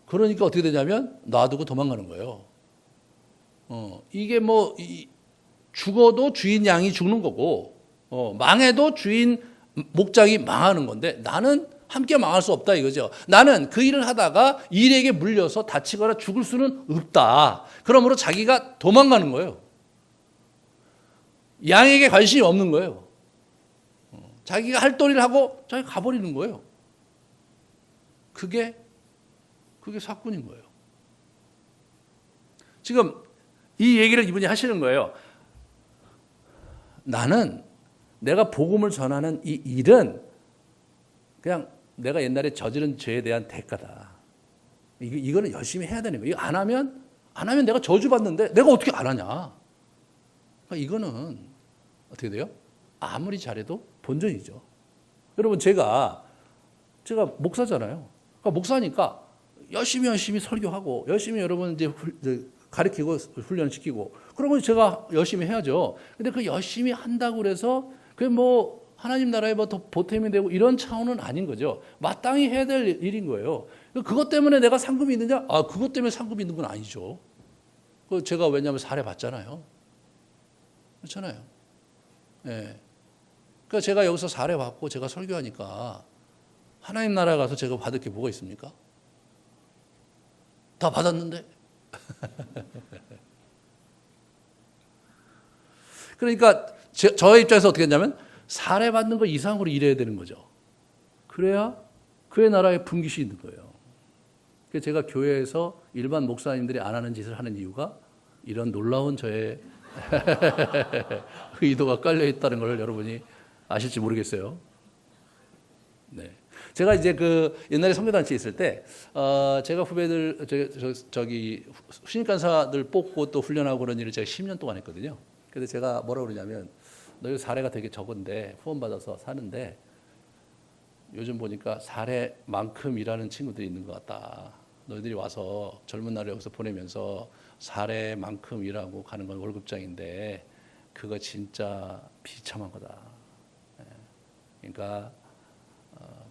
그러니까 어떻게 되냐면 놔두고 도망가는 거예요. 이게 뭐 죽어도 주인 양이 죽는 거고, 망해도 주인 목장이 망하는 건데 나는 함께 망할 수 없다 이거죠. 나는 그 일을 하다가 일에게 물려서 다치거나 죽을 수는 없다. 그러므로 자기가 도망가는 거예요. 양에게 관심이 없는 거예요. 자기가 할 도리를 하고 자기가 가버리는 거예요. 그게 사꾼인 거예요. 지금 이 얘기를 이분이 하시는 거예요. 나는 내가 복음을 전하는 이 일은 그냥 내가 옛날에 저지른 죄에 대한 대가다. 이거는 열심히 해야 되는 거예요. 이거 안 하면 내가 저주받는데 내가 어떻게 안 하냐. 그러니까 이거는 어떻게 돼요? 아무리 잘해도 본전이죠. 여러분 제가 목사잖아요. 그러니까 목사니까 열심히 설교하고 열심히 여러분 이제 가르치고 훈련시키고 그러면 제가 열심히 해야죠. 근데 그 열심히 한다고 그래서 그게 뭐 하나님 나라에 뭐 더 보탬이 되고 이런 차원은 아닌 거죠. 마땅히 해야 될 일인 거예요. 그것 때문에 내가 상급이 있느냐? 그것 때문에 상급이 있는 건 아니죠. 제가 왜냐하면 사례 봤잖아요. 그렇잖아요. 예. 그러니까 제가 여기서 사례 받고 제가 설교하니까 하나님 나라에 가서 제가 받을 게 뭐가 있습니까? 다 받았는데. 그러니까 저의 입장에서 어떻게 했냐면 사례 받는 거 이상으로 일해야 되는 거죠. 그래야 그의 나라에 분깃이 있는 거예요. 그래서 제가 교회에서 일반 목사님들이 안 하는 짓을 하는 이유가 이런 놀라운 저의 의도가 깔려 있다는 걸 여러분이 아실지 모르겠어요. 네. 제가 이제 옛날에 선교단체에 있을 때, 제가 후배들, 저기, 신입간사들 뽑고 또 훈련하고 그런 일을 제가 10년 동안 했거든요. 그래서 제가 뭐라고 그러냐면, 너희 사례가 되게 적은데, 후원받아서 사는데, 요즘 보니까 사례만큼 일하는 친구들이 있는 것 같다. 너희들이 와서 젊은 날에 여기서 보내면서 사례만큼 일하고 가는 건 월급장인데, 그거 진짜 비참한 거다. 그러니까,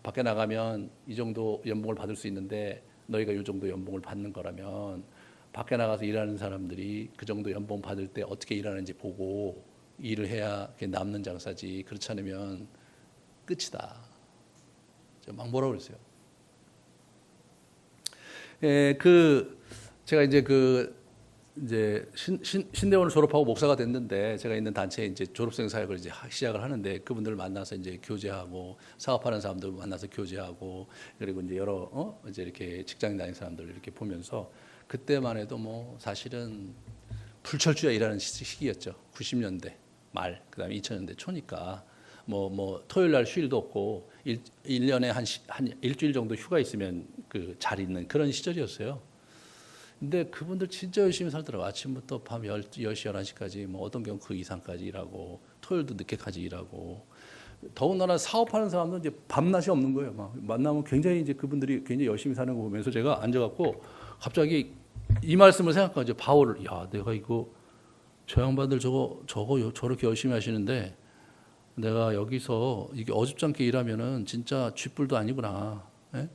밖에 나가면 이 정도 연봉을 받을 수 있는데 너희가 이 정도 연봉을 받는 거라면 밖에 나가서 일하는 사람들이 그 정도 연봉 받을 때 어떻게 일하는지 보고 일을 해야 남는 장사지. 그렇지 않으면 끝이다. 막 뭐라고 그랬어요. 제가 이제 신대원을 졸업하고 목사가 됐는데 제가 있는 단체에 이제 졸업생 사역을 이제 시작을 하는데 그분들을 만나서 이제 교제하고 사업하는 사람들 만나서 교제하고 그리고 이제 여러 이제 이렇게 직장 다니는 사람들 이렇게 보면서 그때만 해도 뭐 사실은 불철주야 일하는 시기였죠. 90년대 말 그다음에 2000년대 초니까 뭐 토요일 날 휴일도 없고 1년에 한 일주일 정도 휴가 있으면 잘 있는 그런 시절이었어요. 근데 그분들 진짜 열심히 살더라고요. 아침부터 밤 10시, 11시까지, 뭐 어떤 경우 그 이상까지 일하고, 토요일도 늦게까지 일하고, 더군다나 사업하는 사람들은 이제 밤낮이 없는 거예요. 막 만나면 굉장히 이제 그분들이 굉장히 열심히 사는 거 보면서 제가 앉아갖고 갑자기 이 말씀을 생각하죠. 바울을, 야, 내가 저 양반들 저렇게 열심히 하시는데 내가 여기서 이게 어줍잖게 일하면은 진짜 쥐뿔도 아니구나. 예?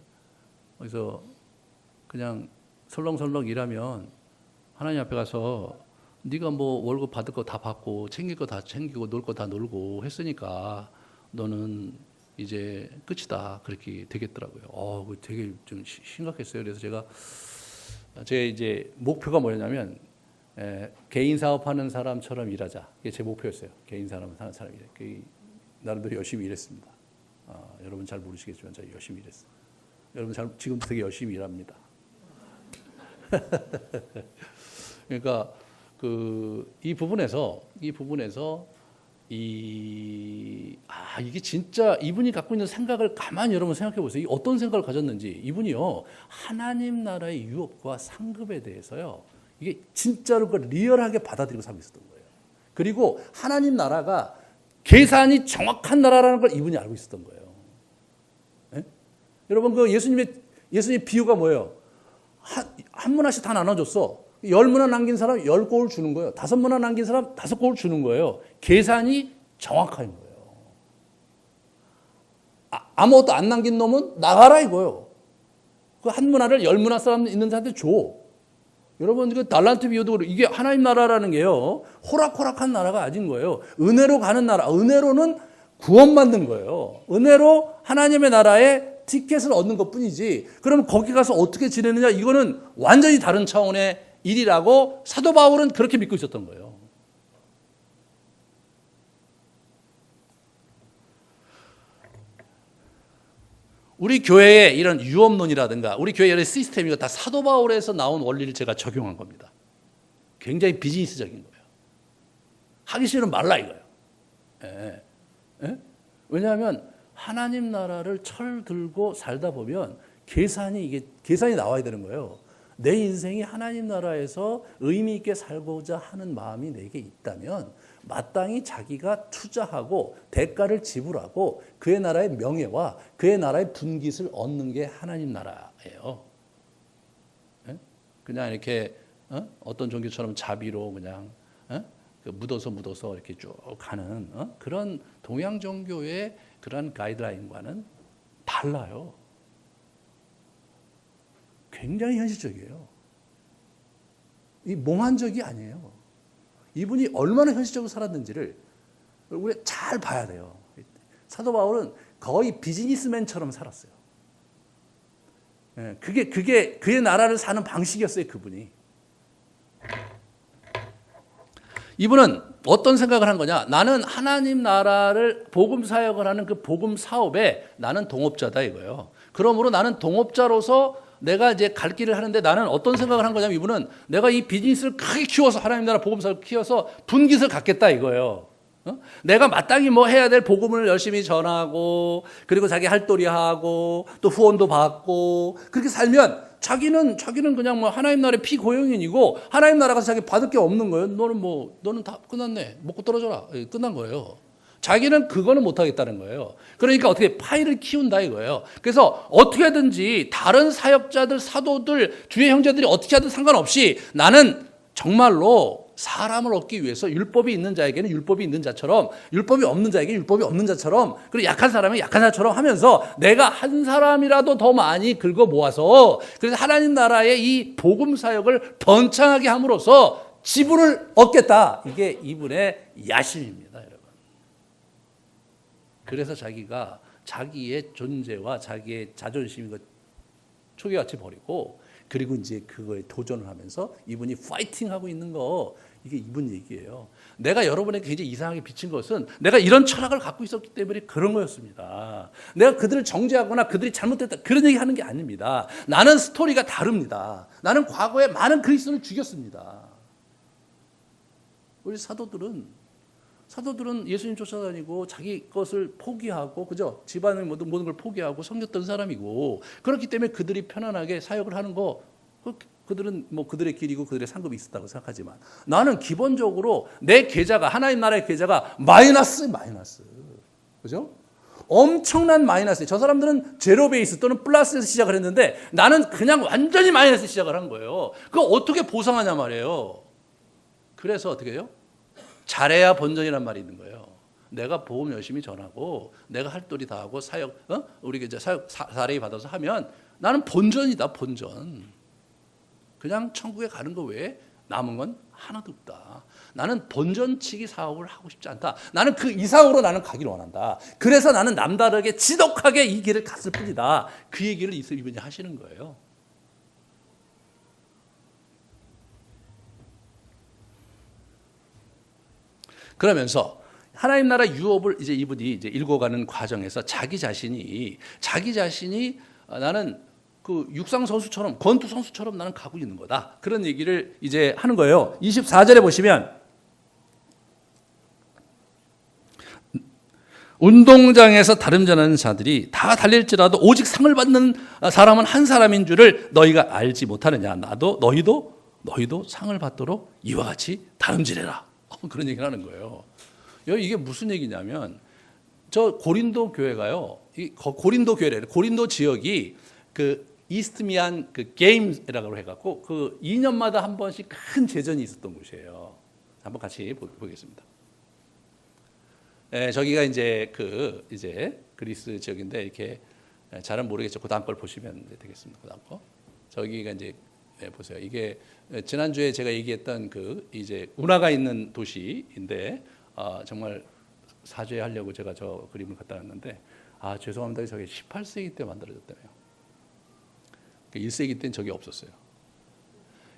그래서 그냥 설렁설렁 일하면 하나님 앞에 가서 네가 뭐 월급 받을 거 다 받고 챙길 거 다 챙기고 놀 거 다 놀고 했으니까 너는 이제 끝이다 그렇게 되겠더라고요. 되게 좀 심각했어요. 그래서 제 이제 목표가 뭐였냐면 개인 사업하는 사람처럼 일하자. 이게 제 목표였어요. 개인 사업 하는 사람이 나름대로 열심히 일했습니다. 여러분 잘 모르시겠지만 제가 열심히 일했어요. 여러분 지금도 되게 열심히 일합니다. 그러니까 이 부분에서 이게 진짜 이분이 갖고 있는 생각을 가만히 여러분 생각해 보세요. 어떤 생각을 가졌는지 이분이요 하나님 나라의 유업과 상급에 대해서요 이게 진짜로 리얼하게 받아들이고 살고 있었던 거예요. 그리고 하나님 나라가 계산이 정확한 나라라는 걸 이분이 알고 있었던 거예요. 네? 여러분 예수님의 예수님 비유가 뭐예요? 한 문화씩 다 나눠줬어. 10문화 남긴 사람 10골 주는 거예요. 5문화 남긴 사람 5골 주는 거예요. 계산이 정확한 거예요. 아무것도 안 남긴 놈은 나가라 이거예요. 그 한 문화를 10문화 사람 있는 자한테 줘. 여러분, 그 달란트 비유도 이게 하나님 나라라는 게요, 호락호락한 나라가 아닌 거예요. 은혜로 가는 나라. 은혜로는 구원받는 거예요. 은혜로 하나님의 나라에 티켓을 얻는 것 뿐이지. 그럼 거기 가서 어떻게 지내느냐, 이거는 완전히 다른 차원의 일이라고 사도 바울은 그렇게 믿고 있었던 거예요. 우리 교회의 이런 유업론이라든가 우리 교회의 이런 시스템이 다 사도 바울에서 나온 원리를 제가 적용한 겁니다. 굉장히 비즈니스적인 거예요. 하기 싫으면 말라 이거예요. 예. 예? 왜냐하면 하나님 나라를 철들고 살다 보면 계산이 나와야 되는 거예요. 내 인생이 하나님 나라에서 의미 있게 살고자 하는 마음이 내게 있다면 마땅히 자기가 투자하고 대가를 지불하고 그의 나라의 명예와 그의 나라의 분깃을 얻는 게 하나님 나라예요. 예? 그냥 이렇게 어떤 종교처럼 자비로 그냥 묻어서 이렇게 쭉 가는 그런 동양 종교의 그런 가이드라인과는 달라요. 굉장히 현실적이에요. 이 몽환적이 아니에요. 이분이 얼마나 현실적으로 살았는지를 우리가 잘 봐야 돼요. 사도 바울은 거의 비즈니스맨처럼 살았어요. 그게 그의 나라를 사는 방식이었어요, 그분이. 이분은 어떤 생각을 한 거냐? 나는 하나님 나라를 복음 사역을 하는 그 복음 사업에 나는 동업자다 이거예요. 그러므로 나는 동업자로서 내가 이제 갈 길을 하는데 나는 어떤 생각을 한 거냐면 이분은 내가 이 비즈니스를 크게 키워서 하나님 나라 복음 사역을 키워서 분깃을 갖겠다 이거예요. 내가 마땅히 뭐 해야 될 복음을 열심히 전하고 그리고 자기 할도리하고 또 후원도 받고 그렇게 살면 자기는 그냥 뭐 하나님 나라의 피고용인이고 하나님 나라 가서 자기 받을 게 없는 거예요. 너는 다 끝났네. 먹고 떨어져라. 끝난 거예요. 자기는 그거는 못하겠다는 거예요. 그러니까 어떻게 파이를 키운다 이거예요. 그래서 어떻게든지 다른 사역자들, 사도들, 주의 형제들이 어떻게 하든 상관없이 나는 정말로 사람을 얻기 위해서 율법이 있는 자에게는 율법이 있는 자처럼 율법이 없는 자에게 율법이 없는 자처럼 그리고 약한 사람이 약한 자처럼 하면서 내가 한 사람이라도 더 많이 긁어 모아서 그래서 하나님 나라의 이 복음 사역을 번창하게 함으로써 지분을 얻겠다. 이게 이분의 야심입니다, 여러분. 그래서 자기가 자기의 존재와 자기의 자존심을 초기같이 버리고 그리고 이제 그거에 도전을 하면서 이분이 파이팅하고 있는 거 이게 이분 얘기예요. 내가 여러분에게 굉장히 이상하게 비친 것은 내가 이런 철학을 갖고 있었기 때문에 그런 거였습니다. 내가 그들을 정죄하거나 그들이 잘못됐다 그런 얘기 하는 게 아닙니다. 나는 스토리가 다릅니다. 나는 과거에 많은 그리스도를 죽였습니다. 우리 사도들은 예수님 쫓아다니고 자기 것을 포기하고 그죠? 집안의 모든 걸 포기하고 섬겼던 사람이고 그렇기 때문에 그들이 편안하게 사역을 하는 거 그들은 뭐 그들의 길이고 그들의 상급이 있었다고 생각하지만 나는 기본적으로 내 계좌가 하나님 나라의 계좌가 마이너스 그죠? 엄청난 마이너스. 저 사람들은 제로 베이스 또는 플러스에서 시작을 했는데 나는 그냥 완전히 마이너스 시작을 한 거예요. 그거 어떻게 보상하냐 말이에요. 그래서 어떻게 해요? 잘해야 본전이란 말이 있는 거예요. 내가 복음 열심히 전하고 내가 할도리 다 하고 사역 우리 이제 사역 사례 받아서 하면 나는 본전이다, 본전. 그냥 천국에 가는 거 외에 남은 건 하나도 없다. 나는 본전치기 사업을 하고 싶지 않다. 나는 그 이상으로 나는 가기를 원한다. 그래서 나는 남다르게 지독하게 이 길을 갔을 뿐이다. 그 얘기를 이분이 하시는 거예요. 그러면서 하나님 나라 유업을 이제 이분이 이제 읽어가는 과정에서 자기 자신이 나는 그 육상 선수처럼 권투 선수처럼 나는 가고 있는 거다. 그런 얘기를 이제 하는 거예요. 24절에 보시면 운동장에서 다름질하는 자들이 다 달릴지라도 오직 상을 받는 사람은 한 사람인 줄을 너희가 알지 못하느냐. 너희도 상을 받도록 이와 같이 다름질해라. 그런 얘기를 하는 거예요. 이게 무슨 얘기냐면 저 고린도 교회가요. 고린도 교회래. 고린도 지역이 그 이스트미안 그 게임이라고 해갖고 그 2년마다 한 번씩 큰 제전이 있었던 곳이에요. 한번 같이 보겠습니다. 저기가 이제 이제 그리스 지역인데 이렇게 잘은 모르겠죠. 그 다음 걸 보시면 되겠습니다. 그 다음 거. 저기가 이제 보세요. 이게 지난주에 제가 얘기했던 그 이제 운하가 있는 도시인데 정말 사죄하려고 제가 저 그림을 갖다 놨는데 죄송합니다. 저게 18세기 때 만들어졌다며요. 1세기 때는 저게 없었어요.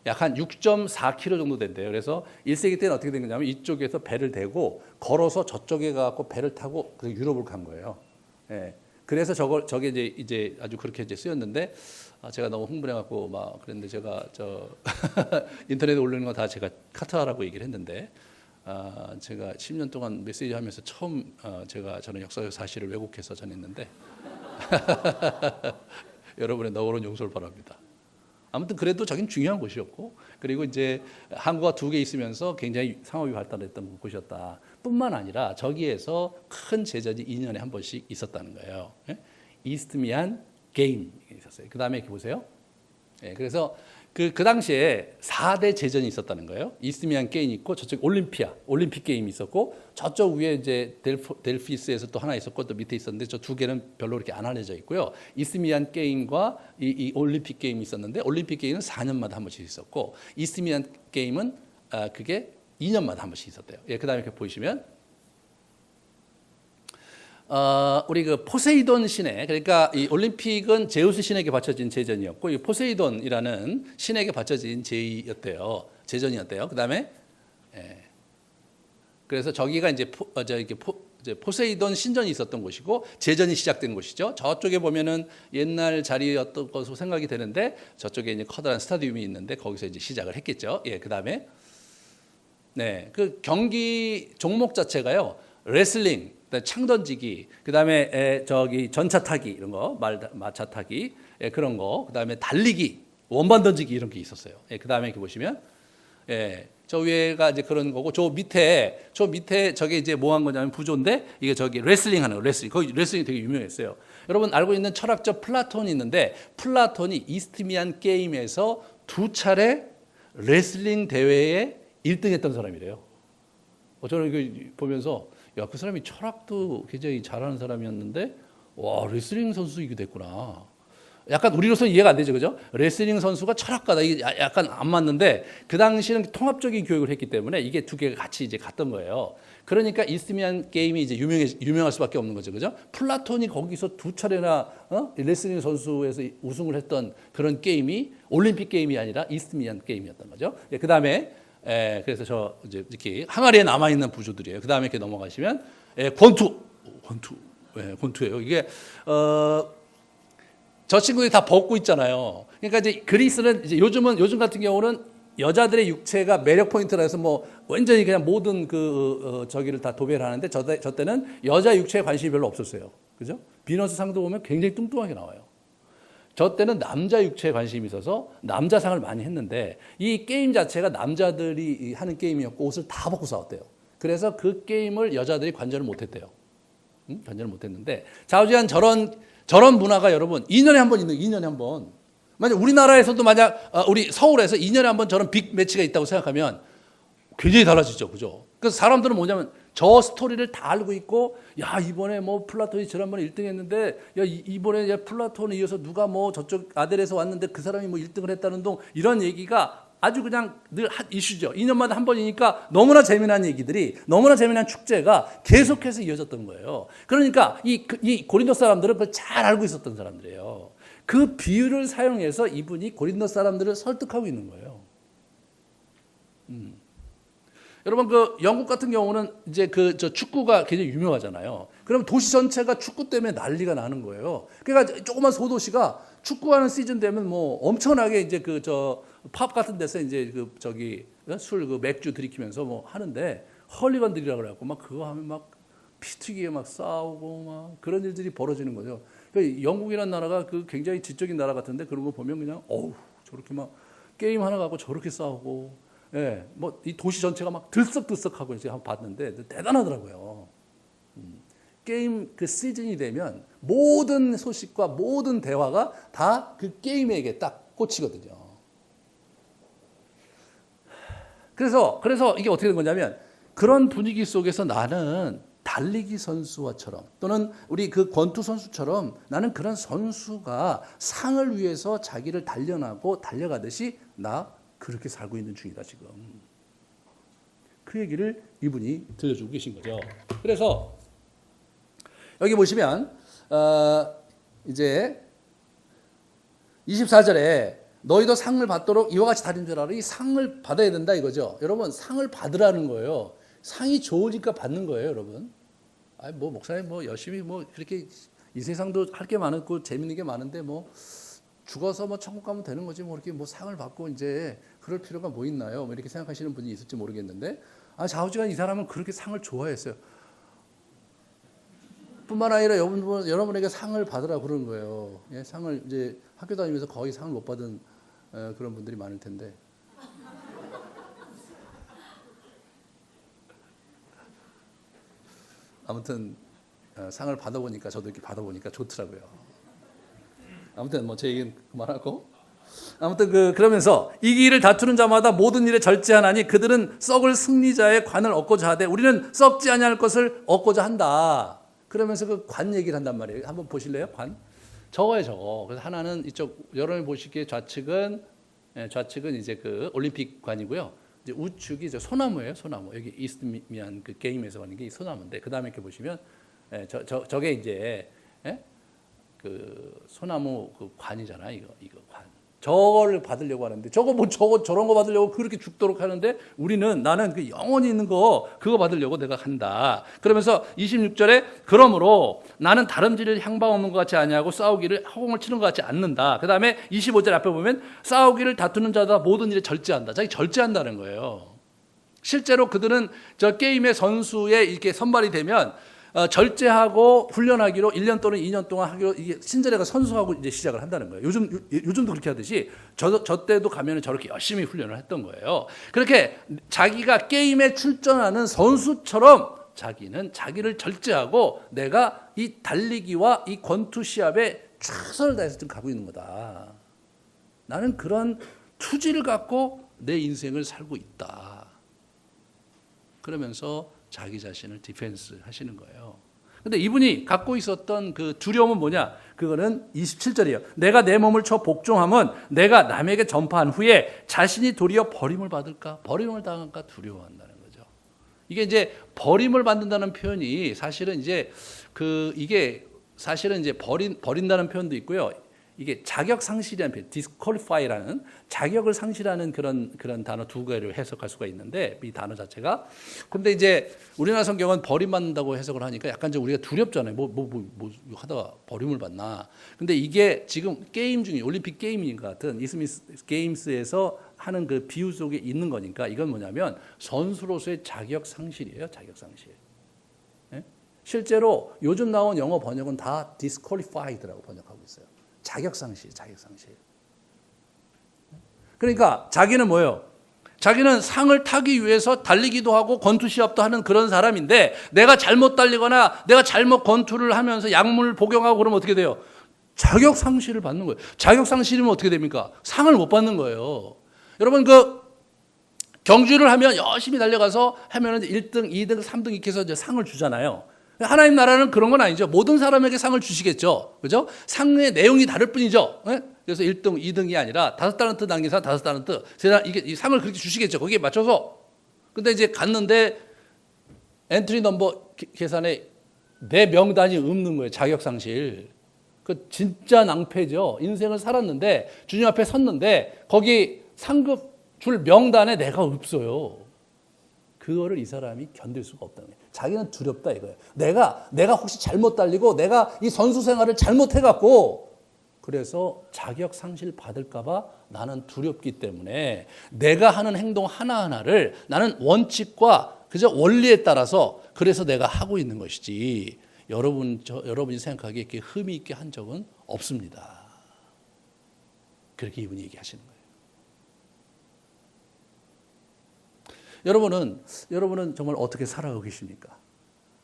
약 한 6.4km 정도 된대요. 그래서 1세기 때는 어떻게 된 거냐면 이쪽에서 배를 대고 걸어서 저쪽에 가고 배를 타고 유럽을 간 거예요. 예. 그래서 저게 이제 아주 그렇게 이제 쓰였는데 제가 너무 흥분해갖고 막 그랬는데 제가 인터넷에 올리는 거 다 제가 카트하라고 얘기를 했는데 제가 10년 동안 메시지 하면서 처음 저는 역사적 사실을 왜곡해서 전했는데 여러분의 너그러운 용서를 바랍니다. 아무튼 그래도 저긴 중요한 곳이었고 그리고 이제 항구가 2개 있으면서 굉장히 상업이 발달했던 곳이었다. 뿐만 아니라 저기에서 큰 제전이 2년에 한 번씩 있었다는 거예요. 이스트미안 게임이 있었어요. 그 다음에 이렇게 보세요. 그래서 그 당시에 4대 제전이 있었다는 거예요. 이스트미안 게임이 있고 저쪽 올림픽 게임이 있었고 저쪽 위에 이제 델피스에서 또 하나 있었고 또 밑에 있었는데 저 2개는 별로 그렇게 안 알려져 있고요. 이스트미안 게임과 이 올림픽 게임이 있었는데 올림픽 게임은 4년마다 한 번씩 있었고 이스트미안 게임은 그게 2년마다 한 번씩 있었대요. 그 다음에 이렇게 보시면 우리 그 포세이돈 신에 그러니까 이 올림픽은 제우스 신에게 바쳐진 제전이었고 이 포세이돈이라는 신에게 바쳐진 제전이었대요. 그다음에 그래서 저기가 이제 포세이돈 신전이 있었던 곳이고 제전이 시작된 곳이죠. 저쪽에 보면은 옛날 자리였던 것으로 생각이 되는데 저쪽에 이제 커다란 스타디움이 있는데 거기서 이제 시작을 했겠죠. 그다음에 그 경기 종목 자체가요. 레슬링 창 던지기, 그 다음에 전차 타기 이런 거, 마차 타기 그런 거, 그 다음에 달리기, 원반 던지기 이런 게 있었어요. 그 다음에 이렇게 보시면, 저 위에가 이제 그런 거고, 저 밑에 저게 이제 뭐 한 거냐면 부조인데 이게 레슬링 하는 거, 거기 레슬링이 되게 유명했어요. 여러분 알고 있는 철학자 플라톤이 있는데 플라톤이 이스트미안 게임에서 2차례 레슬링 대회에 1등했던 사람이래요. 저는 이거 보면서 그 사람이 철학도 굉장히 잘하는 사람이었는데 와 레슬링 선수이게 됐구나. 약간 우리로서는 이해가 안 되죠, 그죠? 레슬링 선수가 철학가다 이게 약간 안 맞는데 그 당시는 통합적인 교육을 했기 때문에 이게 2개가 같이 이제 갔던 거예요. 그러니까 이스트미안 게임이 이제 유명할 수밖에 없는 거죠, 그죠? 플라톤이 거기서 2차례나 레슬링 선수에서 우승을 했던 그런 게임이 올림픽 게임이 아니라 이스트미안 게임이었던 거죠. 그 다음에 그래서 이제 이렇게 항아리에 남아 있는 부조들이에요. 그 다음에 이렇게 넘어가시면 권투예요. 이게 저 친구들이 다 벗고 있잖아요. 그러니까 이제 그리스는 이제 요즘 같은 경우는 여자들의 육체가 매력 포인트라 해서 뭐 완전히 그냥 모든 저기를 다 도배를 하는데 저 때는 여자 육체에 관심이 별로 없었어요. 그죠? 비너스 상도 보면 굉장히 뚱뚱하게 나와요. 저 때는 남자 육체에 관심이 있어서 남자상을 많이 했는데 이 게임 자체가 남자들이 하는 게임이었고 옷을 다 벗고 싸웠대요. 그래서 그 게임을 여자들이 관전을 못했대요. 관전을 못했는데 좌우지간 저런 문화가 여러분 2년에 한 번 있는 2년에 한 번. 만약 우리나라에서도 우리 서울에서 2년에 한 번 저런 빅 매치가 있다고 생각하면 굉장히 달라지죠, 그죠? 그래서 사람들은 뭐냐면 저 스토리를 다 알고 있고, 야 이번에 뭐 플라톤이 지난번에 1등했는데, 야 이번에 플라톤에 이어서 누가 뭐 저쪽 아델에서 왔는데 그 사람이 뭐 1등을 했다는 동 이런 얘기가 아주 그냥 늘 이슈죠. 2년마다 한 번이니까 너무나 재미난 얘기들이, 너무나 재미난 축제가 계속해서 이어졌던 거예요. 그러니까 이 고린도 사람들은 그걸 잘 알고 있었던 사람들이에요. 그 비유를 사용해서 이분이 고린도 사람들을 설득하고 있는 거예요. 여러분 영국 같은 경우는 이제 저 축구가 굉장히 유명하잖아요. 그러면 도시 전체가 축구 때문에 난리가 나는 거예요. 그러니까 조그만 소도시가 축구하는 시즌 되면 뭐 엄청나게 이제 팝 같은 데서 이제 맥주 들이키면서 뭐 하는데 헐리건들이라고 그래갖고 막 그거 하면 막 피튀기게 막 싸우고 막 그런 일들이 벌어지는 거죠. 그러니까 영국이라는 나라가 굉장히 지적인 나라 같은데 그런 거 보면 그냥 저렇게 막 게임 하나 갖고 저렇게 싸우고. 뭐 이 도시 전체가 막 들썩들썩하고 이제 한번 봤는데 대단하더라고요. 게임 그 시즌이 되면 모든 소식과 모든 대화가 다 그 게임에게 딱 꽂히거든요. 그래서 이게 어떻게 된 거냐면 그런 분위기 속에서 나는 달리기 선수와처럼 또는 우리 그 권투 선수처럼 나는 그런 선수가 상을 위해서 자기를 단련하고 달려가듯이 나 그렇게 살고 있는 중이다 지금. 그 얘기를 이분이 들려주고 계신 거죠. 그래서 여기 보시면 이제 24절에 너희도 상을 받도록 이와 같이 달인 줄 알아. 이 상을 받아야 된다 이거죠. 여러분 상을 받으라는 거예요. 상이 좋으니까 받는 거예요, 여러분. 아니 뭐 목사님 뭐 열심히 뭐 그렇게 이 세상도 할 게 많고 재밌는 게 많은데 뭐 죽어서 뭐 천국 가면 되는 거지 뭐 이렇게 뭐 상을 받고 이제 그럴 필요가 뭐 있나요? 뭐 이렇게 생각하시는 분이 있을지 모르겠는데 좌우지간 이 사람은 그렇게 상을 좋아했어요. 뿐만 아니라 여러분에게 상을 받으라 그러는 거예요. 예, 상을 이제 학교 다니면서 거의 상을 못 받은 그런 분들이 많을 텐데. 아무튼 상을 받아보니까 저도 이렇게 받아보니까 좋더라고요. 아무튼 뭐 제 얘기는 그만하고 아무튼 그러면서 이 길을 다투는 자마다 모든 일에 절제하나니 그들은 썩을 승리자의 관을 얻고자 하되 우리는 썩지 아니할 것을 얻고자 한다. 그러면서 그 관 얘기를 한단 말이에요. 한번 보실래요? 관. 저거예요, 저거. 그래서 하나는 이쪽 여러분이 보시기에 좌측은 이제 그 올림픽 관이고요. 이제 우측이 저 소나무예요, 소나무. 여기 이스트미안 그 게임에서 하는 게 이 소나무인데 그 다음에 이렇게 보시면 저게 이제 그 소나무 그 관이잖아요. 이거 관. 저거를 받으려고 하는데 저런 거 받으려고 그렇게 죽도록 하는데 나는 그 영원히 있는 거 그거 받으려고 내가 한다. 그러면서 26절에 그러므로 나는 다름질을 향방 없는 것 같이 아니하고 싸우기를 허공을 치는 것 같지 않는다. 그 다음에 25절 앞에 보면 싸우기를 다투는 자다 모든 일에 절제한다. 자기 절제한다는 거예요. 실제로 그들은 저 게임의 선수에 이렇게 선발이 되면 절제하고 훈련하기로 1년 또는 2년 동안 하기로 이게 신자리가 선수하고 이제 시작을 한다는 거예요. 요즘도 그렇게 하듯이 저 때도 가면 저렇게 열심히 훈련을 했던 거예요. 그렇게 자기가 게임에 출전하는 선수처럼 자기는 자기를 절제하고 내가 이 달리기와 이 권투 시합에 최선을 다해서 지금 가고 있는 거다. 나는 그런 투지를 갖고 내 인생을 살고 있다. 그러면서 자기 자신을 디펜스 하시는 거예요. 근데 이분이 갖고 있었던 그 두려움은 뭐냐? 그거는 27절이에요. 내가 내 몸을 쳐 복종하면 내가 남에게 전파한 후에 자신이 도리어 버림을 받을까? 버림을 당할까 두려워한다는 거죠. 이게 이제 버림을 받는다는 표현이 사실은 이제 이게 사실은 이제 버린다는 표현도 있고요. 이게 자격 상실이라는 표현, disqualify라는 자격을 상실하는 그런 단어 두 개를 해석할 수가 있는데 이 단어 자체가 근데 이제 우리나라 성경은 버림받는다고 해석을 하니까 약간 좀 우리가 두렵잖아요. 뭐 하다가 버림을 받나. 근데 이게 지금 게임 중에 올림픽 게임인 것 같은 이스미스 게임스에서 하는 그 비유 속에 있는 거니까 이건 뭐냐면 선수로서의 자격 상실이에요. 자격 상실. 네? 실제로 요즘 나온 영어 번역은 다 disqualified라고 번역하고 있어요. 자격상실. 그러니까 자기는 뭐예요? 자기는 상을 타기 위해서 달리기도 하고 권투 시합도 하는 그런 사람인데 내가 잘못 달리거나 내가 잘못 권투를 하면서 약물 복용하고 그러면 어떻게 돼요? 자격상실을 받는 거예요. 자격상실이면 어떻게 됩니까? 상을 못 받는 거예요. 여러분 경주를 하면 열심히 달려가서 하면 1등, 2등, 3등 이렇게 해서 이제 상을 주잖아요. 하나님 나라는 그런 건 아니죠. 모든 사람에게 상을 주시겠죠. 그죠? 상의 내용이 다를 뿐이죠. 네? 그래서 1등, 2등이 아니라 5달란트 남긴 사람 5달란트. 이게 이 상을 그렇게 주시겠죠. 거기에 맞춰서. 근데 이제 갔는데 엔트리 넘버 계산에 내 명단이 없는 거예요. 자격상실. 그 진짜 낭패죠. 인생을 살았는데 주님 앞에 섰는데 거기 상급 줄 명단에 내가 없어요. 그거를 이 사람이 견딜 수가 없다는 거예요. 자기는 두렵다 이거예요. 내가 혹시 잘못 달리고 내가 이 선수 생활을 잘못해갖고 그래서 자격 상실 받을까봐 나는 두렵기 때문에 내가 하는 행동 하나하나를 나는 원칙과 그저 원리에 따라서 그래서 내가 하고 있는 것이지 여러분이 생각하기에 이렇게 흠이 있게 한 적은 없습니다. 그렇게 이분이 얘기하시는 거예요. 여러분은 정말 어떻게 살아가고 계십니까?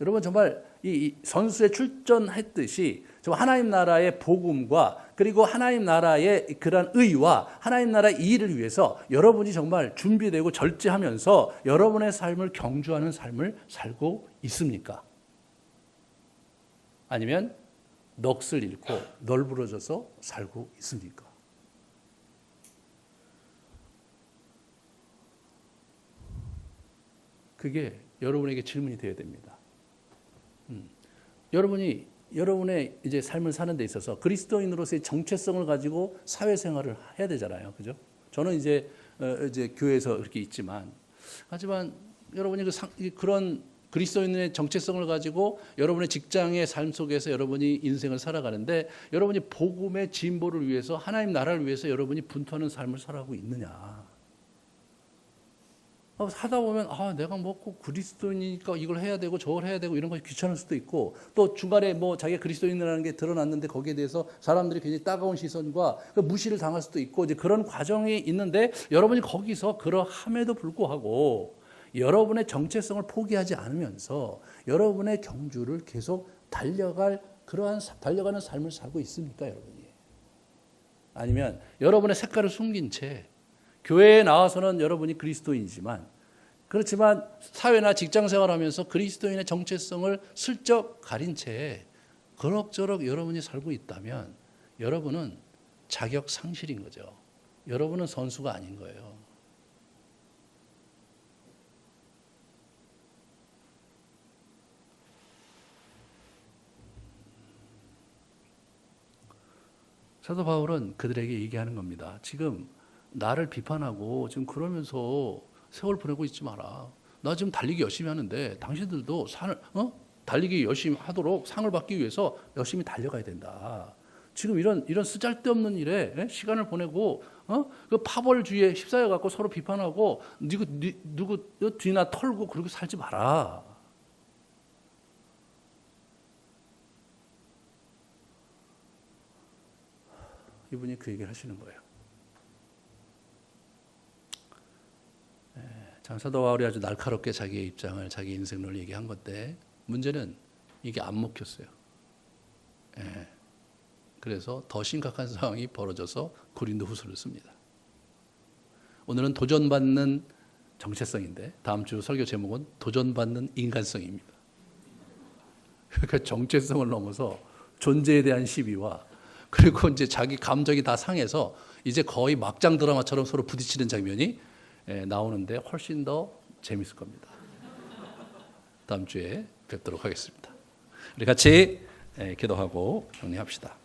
여러분 정말 이 선수에 출전했듯이 좀 하나님 나라의 복음과 그리고 하나님 나라의 그런 의와 하나님 나라의 일을 위해서 여러분이 정말 준비되고 절제하면서 여러분의 삶을 경주하는 삶을 살고 있습니까? 아니면 넋을 잃고 널브러져서 살고 있습니까? 그게 여러분에게 질문이 되어야 됩니다. 여러분이 여러분의 이제 삶을 사는 데 있어서 그리스도인으로서의 정체성을 가지고 사회생활을 해야 되잖아요. 그죠? 저는 이제 교회에서 이렇게 있지만, 하지만 여러분이 그런 그리스도인의 정체성을 가지고 여러분의 직장의 삶 속에서 여러분이 인생을 살아가는데 여러분이 복음의 진보를 위해서 하나님 나라를 위해서 여러분이 분투하는 삶을 살아가고 있느냐. 하다 보면 내가 뭐 꼭 그리스도인이니까 이걸 해야 되고 저걸 해야 되고 이런 것이 귀찮을 수도 있고, 또 중간에 뭐 자기가 그리스도인이라는 게 드러났는데 거기에 대해서 사람들이 굉장히 따가운 시선과 무시를 당할 수도 있고, 이제 그런 과정이 있는데 여러분이 거기서 그러함에도 불구하고 여러분의 정체성을 포기하지 않으면서 여러분의 경주를 계속 달려가는 삶을 살고 있습니까, 여러분이? 아니면 여러분의 색깔을 숨긴 채 교회에 나와서는 여러분이 그리스도인이지만, 그렇지만 사회나 직장 생활하면서 그리스도인의 정체성을 슬쩍 가린 채 그럭저럭 여러분이 살고 있다면 여러분은 자격 상실인 거죠. 여러분은 선수가 아닌 거예요. 사도 바울은 그들에게 얘기하는 겁니다. 지금 나를 비판하고 지금 그러면서 세월 보내고 있지 마라. 나 지금 달리기 열심히 하는데 당신들도 달리기 열심히 하도록 상을 받기 위해서 열심히 달려가야 된다. 지금 이런 쓰잘데없는 일에 시간을 보내고 그 파벌주의에 휩싸여 갖고 서로 비판하고 누구 뒤나 털고 그렇게 살지 마라. 이분이 그 얘기를 하시는 거예요. 사도 바울이 아주 날카롭게 자기의 입장을, 자기 인생을 얘기한 건데, 문제는 이게 안 먹혔어요. 그래서 더 심각한 상황이 벌어져서 고린도 후서를 씁니다. 오늘은 도전받는 정체성인데, 다음 주 설교 제목은 도전받는 인간성입니다. 그러니까 정체성을 넘어서 존재에 대한 시비와, 그리고 이제 자기 감정이 다 상해서 이제 거의 막장 드라마처럼 서로 부딪히는 장면이 나오는데 훨씬 더 재밌을 겁니다. 다음 주에 뵙도록 하겠습니다. 우리 같이 기도하고 정리합시다.